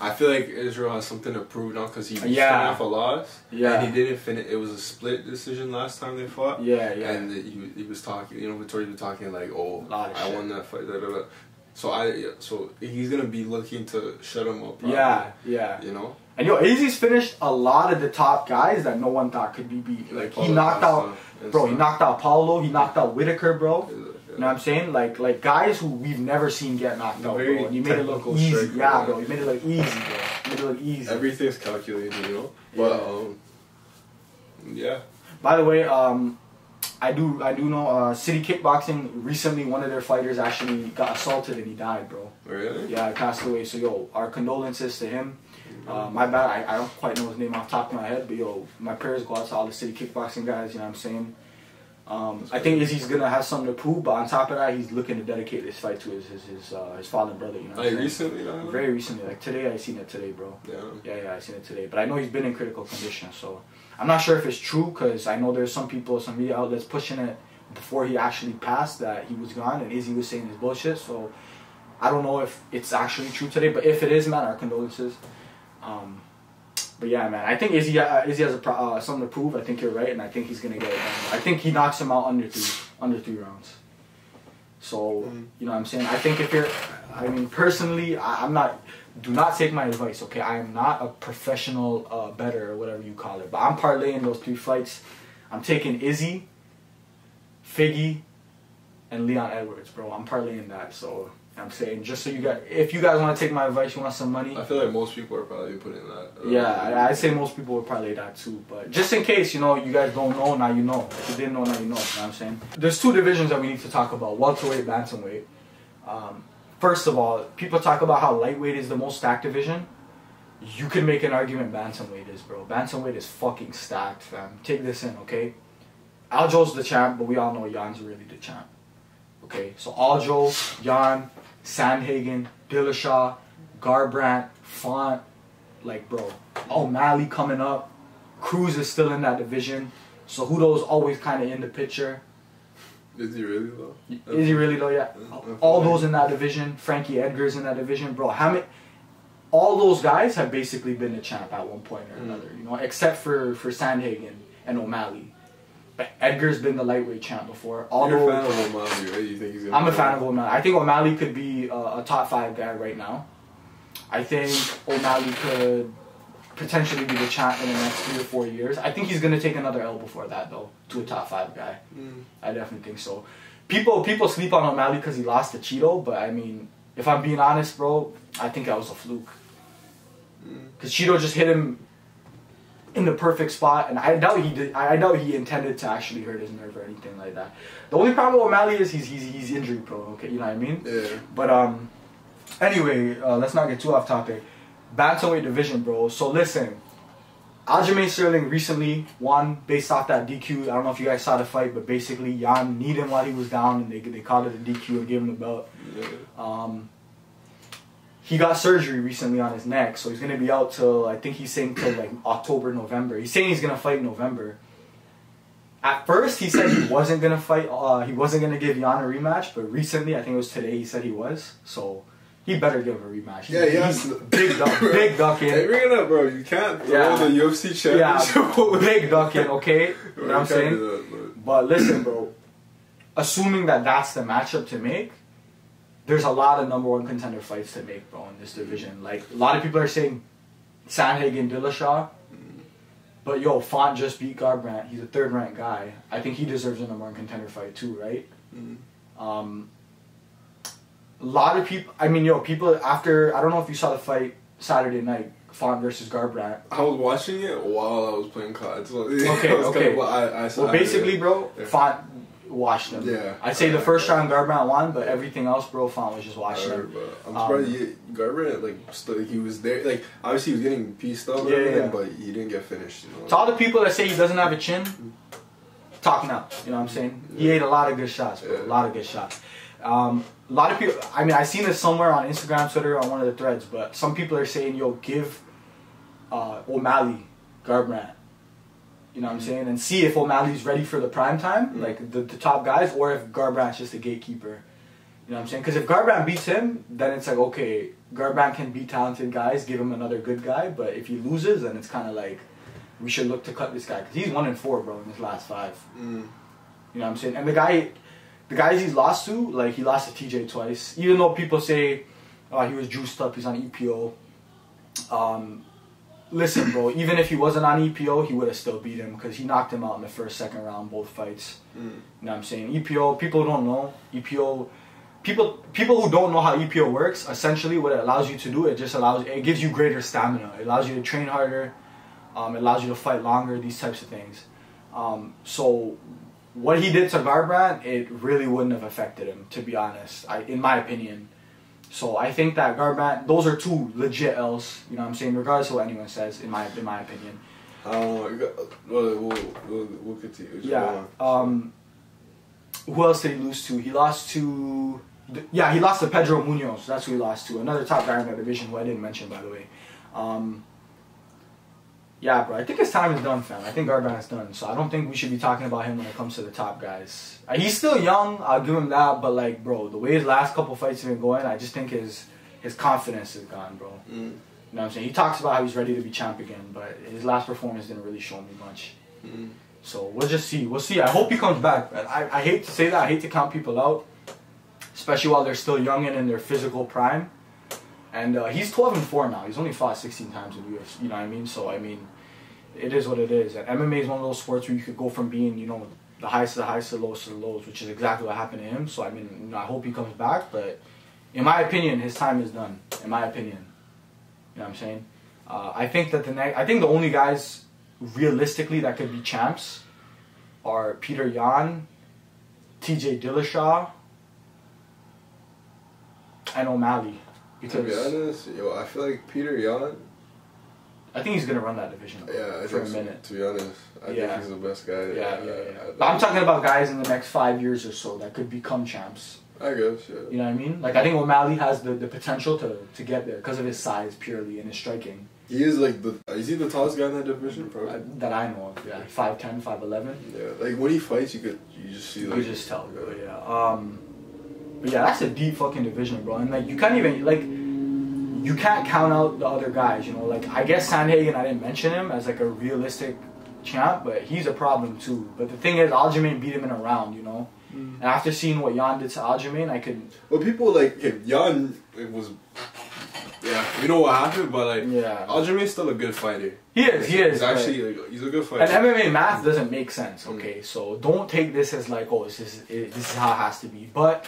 I feel like Israel has something to prove now because he was coming off a loss. Yeah. And he didn't finish. It was a split decision last time they fought. Yeah, yeah. And he was talking, you know, Vettori was talking like, oh, I won that fight, da, da, da. So he's going to be looking to shut him up. Probably, yeah. You know? And Izzy's finished a lot of the top guys that no one thought could be beat. Like, he knocked out, bro, he knocked out Paulo, he knocked out Whitaker, bro. You know what I'm saying? Like guys who we've never seen get knocked out, bro. And you made it look easy. Yeah, bro. You made it look easy, bro. You made it look easy. Everything's calculated, you know? But, yeah. By the way, I do know City Kickboxing, recently one of their fighters actually got assaulted and he died, bro. Really? Yeah, he passed away. So, our condolences to him. My bad, I don't quite know his name off the top of my head, but my prayers go out to all the City Kickboxing guys, you know what I'm saying? I think Izzy's gonna have something to prove, but on top of that, he's looking to dedicate this fight to his fallen brother. You know, like recently, very recently, like today. I seen it today, bro. Yeah, I seen it today. But I know he's been in critical condition, so I'm not sure if it's true because I know there's some media outlets pushing it before he actually passed that he was gone, and Izzy was saying his bullshit. So I don't know if it's actually true today, but if it is, man, our condolences. But yeah, man, I think Izzy has something to prove. I think you're right, and I think he's gonna get it done. I think he knocks him out under three rounds. So you know what I'm saying. I think personally, do not take my advice, okay? I am not a professional bettor or whatever you call it, but I'm parlaying those 3 fights. I'm taking Izzy, Figgy, and Leon Edwards, bro. I'm parlaying that, so. I'm saying, just so if you guys want to take my advice, you want some money. I feel like most people are probably putting that. Yeah, I'd say most people would probably that too. But just in case, you guys don't know, now you know. If you didn't know, now you know. You know what I'm saying? There's 2 divisions that we need to talk about: welterweight, bantamweight. First of all, people talk about how lightweight is the most stacked division. You can make an argument bantamweight is, bro. Bantamweight is fucking stacked, fam. Take this in, okay? Aljo's the champ, but we all know Jan's really the champ. Okay, so Aljo, Jan, Sandhagen, Dillashaw, Garbrandt, Font, like, bro, O'Malley coming up. Cruz is still in that division. So Hudo's always kind of in the picture. Is he really though? Is he really though? Yeah. All those in that division. Frankie Edgar's in that division, bro. All those guys have basically been the champ at one point or another, except for Sandhagen and O'Malley. But Edgar's been the lightweight champ before. You're a fan of O'Malley, right? You think he's gonna I'm a fan of O'Malley. I think O'Malley could be a top 5 guy right now. I think O'Malley could potentially be the champ in the next 3 or 4 years. I think he's going to take another L before that, though, to a top 5 guy. I definitely think so. People sleep on O'Malley because he lost to Cheeto, but I mean, if I'm being honest, bro, I think that was a fluke. Because Cheeto just hit him in the perfect spot, and I doubt he did. I doubt he intended to actually hurt his nerve or anything like that. The only problem with O'Malley is he's injury prone. Okay, you know what I mean? Yeah. But anyway, let's not get too off topic. Bantamweight division, bro. So listen, Aljamain Sterling recently won based off that DQ. I don't know if you guys saw the fight, but basically Jan kneed him while he was down, and they called it a DQ and gave him the belt. Yeah. He got surgery recently on his neck, so he's gonna be out till, I think he's saying till like October, November. He's saying he's gonna fight in November. At first, he said he wasn't gonna fight. He wasn't gonna give Jan a rematch, but recently, I think it was today, he said he was. So he better give him a rematch. Yeah, he's big ducking. Hey, bring it up, bro. You can't throw the UFC championship. Yeah, big ducking. Okay, you know what I'm saying? But listen, bro. Assuming that that's the matchup to make, there's a lot of number one contender fights to make, bro, in this division. Like, a lot of people are saying Sandhagen, Dillashaw. But, yo, Font just beat Garbrandt. He's a third-ranked guy. I think he deserves a number one contender fight, too, right? A lot of people... I mean, yo, people after... I don't know if you saw the fight Saturday night, Font versus Garbrandt. I was watching it while I was playing cards. Okay. Well, basically, bro, Font... watched them. Yeah. I'd say the first round Garbrandt won, but everything else, bro, Font was just watching them. I'm surprised Garbrandt, like, he was there. Like, obviously he was getting pieced up and everything, but he didn't get finished. You know? To all the people that say he doesn't have a chin, talk now. You know what I'm saying? Yeah. He ate a lot of good shots, bro. A lot of good shots. A lot of people, I mean, I seen this somewhere on Instagram, Twitter, on one of the threads, but some people are saying, yo, give O'Malley Garbrandt. You know what I'm saying? And see if O'Malley's ready for the prime time, like the top guys, or if Garbrandt's just a gatekeeper. You know what I'm saying? Because if Garbrandt beats him, then it's like, okay, Garbrandt can beat talented guys, give him another good guy. But if he loses, then it's kind of like, we should look to cut this guy. Because he's 1-4, bro, in his last 5. You know what I'm saying? And the guys he's lost to, like, he lost to TJ twice. Even though people say, oh, he was juiced up, he's on EPO. Listen, bro, even if he wasn't on EPO, he would have still beat him because he knocked him out in the first, second round, both fights. You know what I'm saying? EPO, people don't know. EPO, people who don't know how EPO works, essentially what it allows you to do, it gives you greater stamina. It allows you to train harder. It allows you to fight longer, these types of things. So what he did to Garbrandt, it really wouldn't have affected him, to be honest, in my opinion. So I think that Garbrandt, those are two legit L's, you know what I'm saying, regardless of what anyone says, in my opinion. We'll continue. Yeah. Who else did he lose to? He lost to... Yeah, he lost to Pedro Munoz. That's who he lost to. Another top guy in that division, who I didn't mention, by the way. Yeah, bro, I think his time is done, fam. I think Garbrandt's done. So I don't think we should be talking about him when it comes to the top guys. He's still young, I'll give him that. But, like, bro, the way his last couple fights have been going, I just think his confidence is gone, bro. You know what I'm saying? He talks about how he's ready to be champ again, but his last performance didn't really show me much. So we'll just see. We'll see. I hope he comes back. I hate to say that. I hate to count people out, especially while they're still young and in their physical prime. And he's 12-4 now. He's only fought 16 times in the UFC. You know what I mean? So, I mean, it is what it is. And MMA is one of those sports where you could go from being, you know, the highest to the highest to the lowest to the lowest, which is exactly what happened to him. So, I mean, you know, I hope he comes back. But in my opinion, his time is done. In my opinion. You know what I'm saying? I think that the only guys realistically that could be champs are Peter Yan, TJ Dillashaw, and O'Malley. Because, to be honest, I feel like Peter Yan, I think he's gonna run that division. Yeah, for a minute. To be honest, I think he's the best guy. Yeah. But I'm talking about guys in the next 5 years or so that could become champs. I guess, yeah. You know what I mean? Like, I think O'Malley has the potential to get there because of his size purely and his striking. He is like is he the tallest guy in that division, probably? That I know of, yeah. 5'10", 5'11". Yeah, like when he fights, you just see, like... You just tell, bro, yeah. But yeah, that's a deep fucking division, bro. And, like, you can't even, like... You can't count out the other guys, you know? Like, I guess Sandhagen, I didn't mention him as, like, a realistic champ, but he's a problem, too. But the thing is, Aljamain beat him in a round, you know? And after seeing what Jan did to Aljamain, I could... Well, people, like, Jan, it was... Yeah, we know what happened, but, like, Aljamain's still a good fighter. He is. He's actually, like, he's a good fighter. And MMA math doesn't make sense, okay? So don't take this as, like, oh, this is how it has to be. But...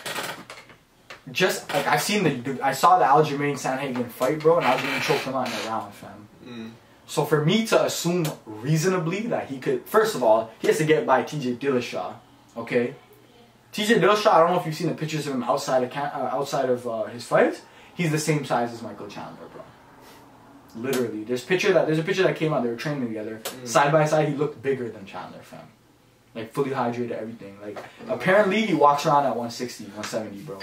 Just, like, I saw the Aljamain Sandhagen fight, bro, and Aljamain choked him out in a round, fam. So for me to assume reasonably that he could, first of all, he has to get by TJ Dillashaw, okay? TJ Dillashaw, I don't know if you've seen the pictures of him outside of his fights. He's the same size as Michael Chandler, bro. Literally, there's a picture that came out. They were training together, side by side. He looked bigger than Chandler, fam. Like fully hydrated, everything. Like apparently he walks around at 160, 170, bro.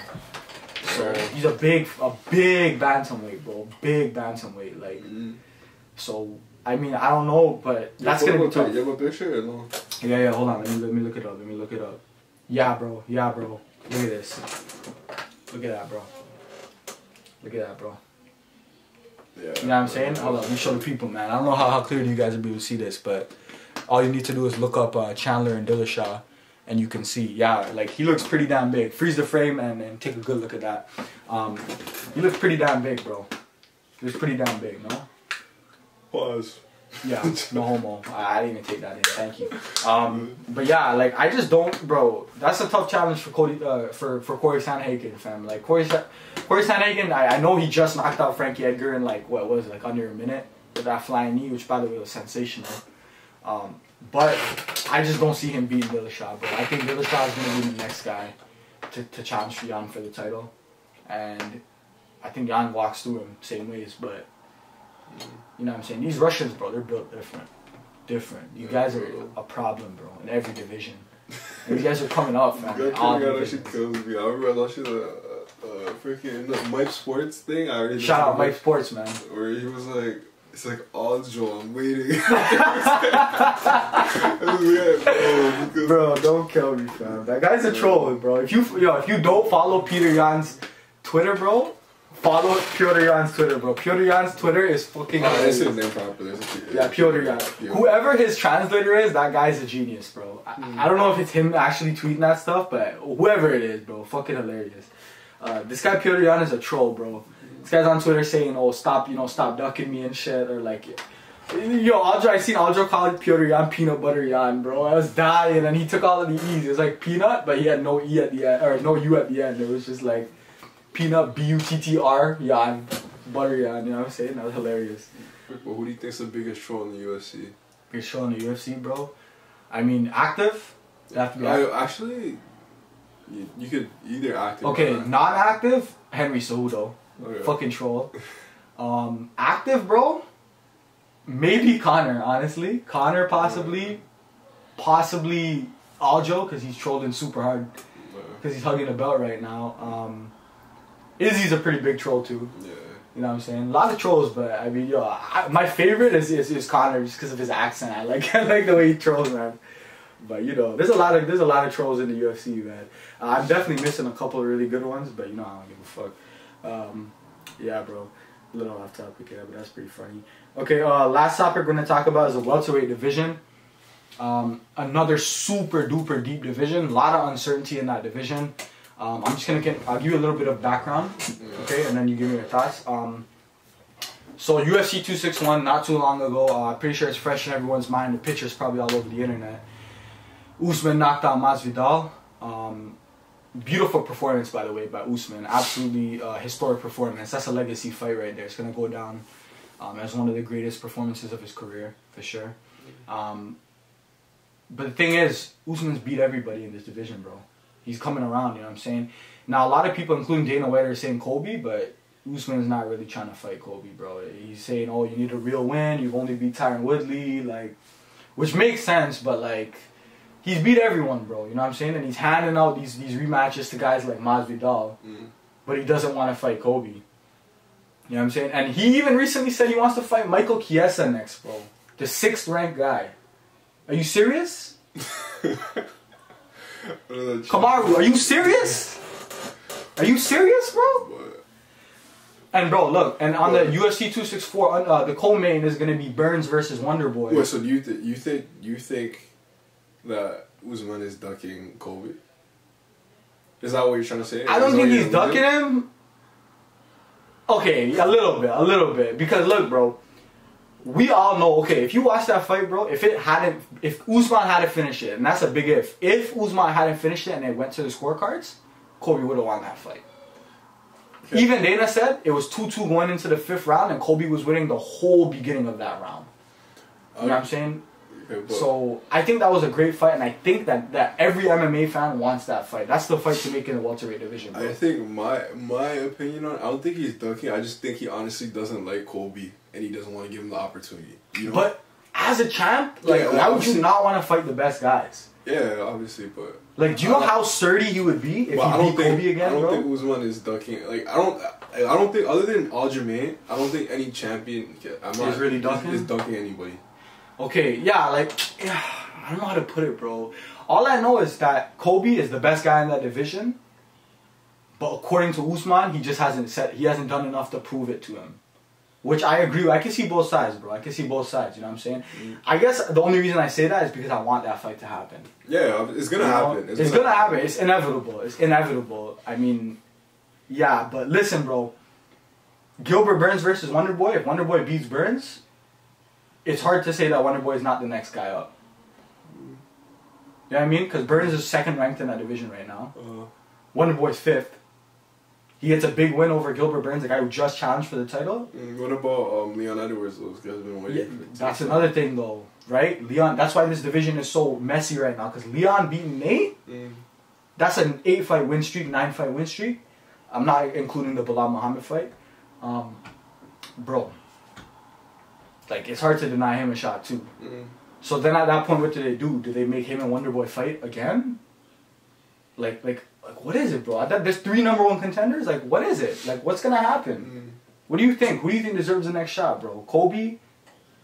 So he's a big bantamweight, bro. Big bantamweight, like. So I mean, I don't know, but that's gonna be tough. You have a picture or no? Yeah. Hold on, let me look it up. Yeah, bro. Look at this. Look at that, bro. Yeah. You know what I'm saying? Hold on, let me show the people, man. I don't know how clearly you guys will be able to see this, but all you need to do is look up Chandler and Dillashaw, and you can see, yeah, like he looks pretty damn big. Freeze the frame and take a good look at that. He looks pretty damn big, bro. He looks pretty damn big, no? Pause. Yeah, no homo. I didn't even take that in. Thank you. But yeah, like I just don't, bro. That's a tough challenge for Cody, for Corey Sandhagen, fam. Like Corey Sandhagen, I know he just knocked out Frankie Edgar in like what was it, like under a minute with that flying knee, which by the way was sensational. But I just don't see him beating Dillashaw, bro. I think Dillashaw is gonna be the next guy to challenge Jan for the title, and I think Jan walks through him same ways, but. You know what I'm saying? These Russians, bro, they're built different. You guys are a problem, bro, in every division. And you guys are coming up, man. She kills me. I remember I watched a freaking Mike Sports thing. Shout out Mike Sports, man. Where he was like, it's like, odds, Joe, I'm waiting. Bro, don't kill me, fam. That guy's a troll, bro. If you don't follow Peter Yan's Twitter, bro, follow Piotr Jan's Twitter, bro. Piotr Jan's Twitter is fucking that's his name properly. Yeah, Piotr Jan. Whoever his translator is, that guy's a genius, bro. I don't know if it's him actually tweeting that stuff, but whoever it is, bro, fucking hilarious. This guy Piotr Jan is a troll, bro. This guy's on Twitter saying, "Oh, stop ducking me and shit," or like, I seen Aljo call it Piotr Jan peanut butter Jan, bro. I was dying, and he took all of the E's. It was like peanut, but he had no E at the end, or no U at the end. It was just like. Peanut Buttr Jan, butter Jan, you know what I'm saying? That was hilarious. Well, who do you think's the biggest troll in the UFC? Biggest troll in the UFC, bro? I mean, active? You have to be active. Actually, you could either active. Okay, non-active, Henry Cejudo. Okay. Fucking troll. Active, bro? Maybe Conor, honestly. Conor, possibly Aljo, because he's trolling super hard. Because he's hugging the belt right now. Izzy's a pretty big troll too. Yeah. You know what I'm saying? A lot of trolls, but I mean, my favorite is Conor just because of his accent. I like the way he trolls, man. But there's a lot of trolls in the UFC, man. I'm definitely missing a couple of really good ones, but I don't give a fuck. Yeah, bro. A little off topic, yeah, but that's pretty funny. Okay, last topic we're gonna talk about is the welterweight division. Another super duper deep division. A lot of uncertainty in that division. I'll give you a little bit of background, okay, and then you give me your thoughts. So UFC 261, not too long ago, pretty sure it's fresh in everyone's mind. The picture's probably all over the internet. Usman knocked out Masvidal. Beautiful performance, by the way, by Usman. Absolutely historic performance. That's a legacy fight right there. It's gonna go down as one of the greatest performances of his career, for sure. But the thing is, Usman's beat everybody in this division, bro. He's coming around, you know what I'm saying? Now, a lot of people, including Dana White, are saying Kobe, but Usman's not really trying to fight Kobe, bro. He's saying, oh, you need a real win. You've only beat Tyron Woodley, which makes sense, but, he's beat everyone, bro. You know what I'm saying? And he's handing out these rematches to guys like Masvidal, but he doesn't want to fight Kobe. You know what I'm saying? And he even recently said he wants to fight Michael Chiesa next, bro. The 6th ranked guy. Are you serious? Kamaru, are you serious? Are you serious, bro? What? And bro, look, and on the UFC 264, the co-main is gonna be Burns versus Wonderboy. Wait, so you think that Usman is ducking Kobe? Is that what you're trying to say? I don't think he's ducking him. Okay, a little bit, because look, bro. We all know, okay, if you watch that fight, bro, if Usman hadn't finished it, and that's a big if Usman hadn't finished it and it went to the scorecards, Kobe would have won that fight. Okay. Even Dana said it was 2-2 going into the 5th round, and Kobe was winning the whole beginning of that round. You know what I'm saying? Okay, So I think that was a great fight, and I think that every MMA fan wants that fight. That's the fight to make in the welterweight division, bro. I think my opinion on it, I don't think he's dunking. I just think he honestly doesn't like Colby, and he doesn't want to give him the opportunity. You know? But as a champ, like, why would you not want to fight the best guys? Yeah, obviously, but like, do you know how sturdy he would be if he beat Colby again, bro? I don't think Usman is dunking. Like, I don't think, other than Aljamain, I don't think any champion is really dunking? Is dunking anybody. Okay, yeah, like, I don't know how to put it, bro. All I know is that Colby is the best guy in that division, but according to Usman, he just hasn't done enough to prove it to him. Which I agree with. I can see both sides, bro. I can see both sides, you know what I'm saying? I guess the only reason I say that is because I want that fight to happen. Yeah, it's gonna happen. It's gonna happen. It's inevitable. It's inevitable. I mean, yeah, but listen, bro. Gilbert Burns versus Wonderboy. If Wonderboy beats Burns, it's hard to say that Wonderboy is not the next guy up. You know what I mean? Because Burns is second ranked in that division right now. Wonderboy's fifth. He gets a big win over Gilbert Burns, the guy who just challenged for the title. What about Leon Edwards? Those guys have been waiting. Yeah, that's another thing, though, right? Leon. That's why this division is so messy right now. Because Leon beating Nate, that's an 8-fight win streak, 9-fight win streak. I'm not including the Bilal Muhammad fight, bro. Like, it's hard to deny him a shot too. So then at that point, what do they do? Do they make him and Wonderboy fight again? Like, what is it, bro? I thought there's 3 #1 contenders. Like, what is it? Like, what's gonna happen? What do you think? Who do you think deserves the next shot, bro? Colby,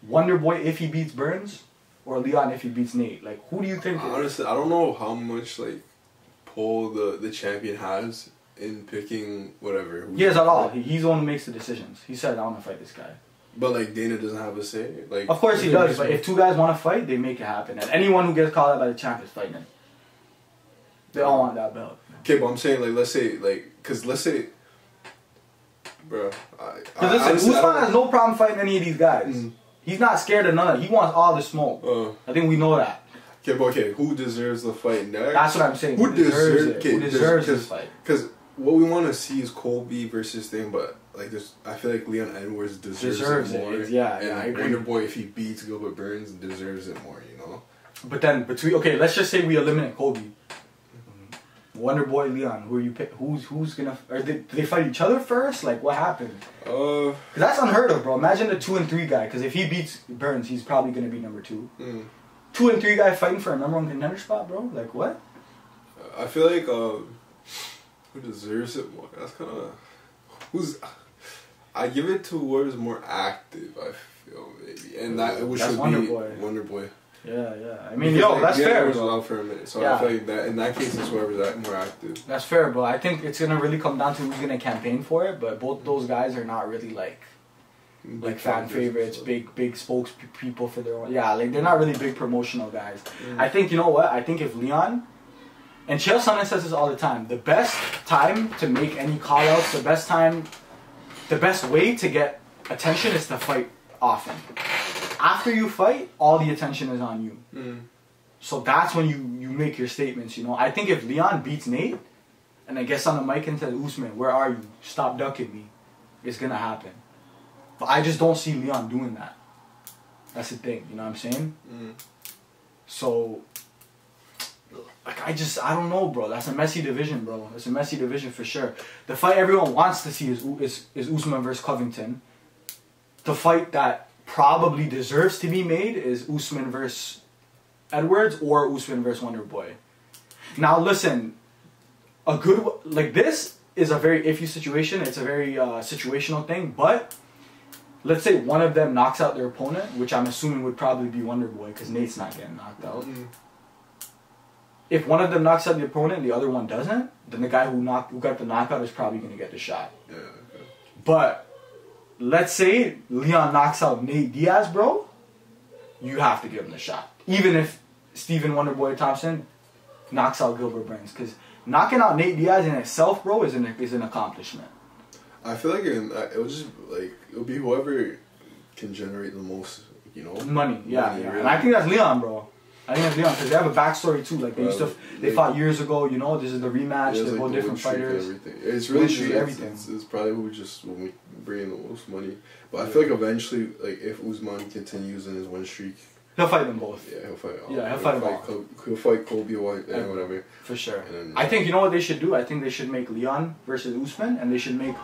Wonderboy if he beats Burns, or Leon if he beats Nate? Like, who do you think? Honestly, I don't know how much like pull the champion has in picking whatever. He has a lot. He's the one who makes the decisions. He said, "I want to fight this guy." But like Dana doesn't have a say. Like, of course he does. But if 2 guys want to fight, they make it happen. And anyone who gets called out by the champ is fighting him. They all want that belt. Okay, but I'm saying, like, let's say, bro. Because listen, Usman has no problem fighting any of these guys. He's not scared of none of it. He wants all the smoke. I think we know that. Okay, but who deserves the fight next? That's what I'm saying. Who deserves it? Who deserves this fight? Because what we want to see is Colby versus thing, but like this, I feel like Leon Edwards deserves it more. Yeah, I agree. Wonderboy, if he beats Gilbert Burns, deserves it more. You know. But then let's just say we eliminate Colby. Wonderboy, Leon, who are you pick? Who's gonna? Or do they fight each other first? Like, what happened? Cause that's unheard of, bro. Imagine the 2 and 3 guy. Cause if he beats Burns, he's probably gonna be number 2. 2 and 3 guy fighting for a #1 contender spot, bro. Like, what? I feel like who deserves it more? That's kind of I give it to whoever's more active. I feel maybe, and that should be Wonderboy. Yeah. I mean, that's fair. Was out for a minute, so I feel like that in that case, it's whoever's more active. That's fair, bro. I think it's gonna really come down to who's gonna campaign for it. But both those guys are not really like fan favorites, big spokespeople for their own. Yeah, like they're not really big promotional guys. I think, you know what? I think if Leon, and Chael Sonnen says this all the time, the best time to make any call outs, the best way to get attention is to fight often. After you fight, all the attention is on you. So that's when you make your statements, you know. I think if Leon beats Nate, and then gets on the mic and says, Usman, where are you? Stop ducking me. It's gonna happen. But I just don't see Leon doing that. That's the thing, you know what I'm saying? So, like, I don't know, bro. That's a messy division, bro. It's a messy division for sure. The fight everyone wants to see is Usman versus Covington. The fight that probably deserves to be made is Usman versus Edwards or Usman versus Wonderboy. Now, listen, this is a very iffy situation. It's a very situational thing, but let's say one of them knocks out their opponent, which I'm assuming would probably be Wonderboy because Nate's not getting knocked out. If one of them knocks out the opponent and the other one doesn't, then the guy who got the knockout is probably going to get the shot. Yeah, okay. But let's say Leon knocks out Nate Diaz, bro, you have to give him the shot. Even if Stephen Wonderboy Thompson knocks out Gilbert Burns. Because knocking out Nate Diaz in itself, bro, is an accomplishment. I feel like it'll be whoever can generate the most, you know, money. Yeah. Really. And I think that's Leon, bro. I think it's Leon because they have a backstory too. Like they fought years ago. You know, this is the rematch. They're both different fighters. It's really just, everything. It's probably who just will bring in the most money. But I feel like eventually, like if Usman continues in his win streak, he'll fight them both. Yeah, he'll fight. He'll fight them all. He'll fight Kobe White and whatever. For sure. And then, I think you know what they should do. I think they should make Leon versus Usman, and they should make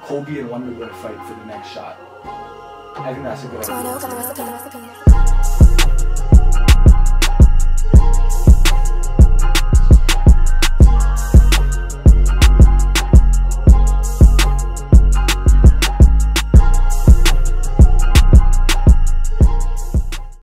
Kobe and Wonderboy fight for the next shot. I think that's a good idea.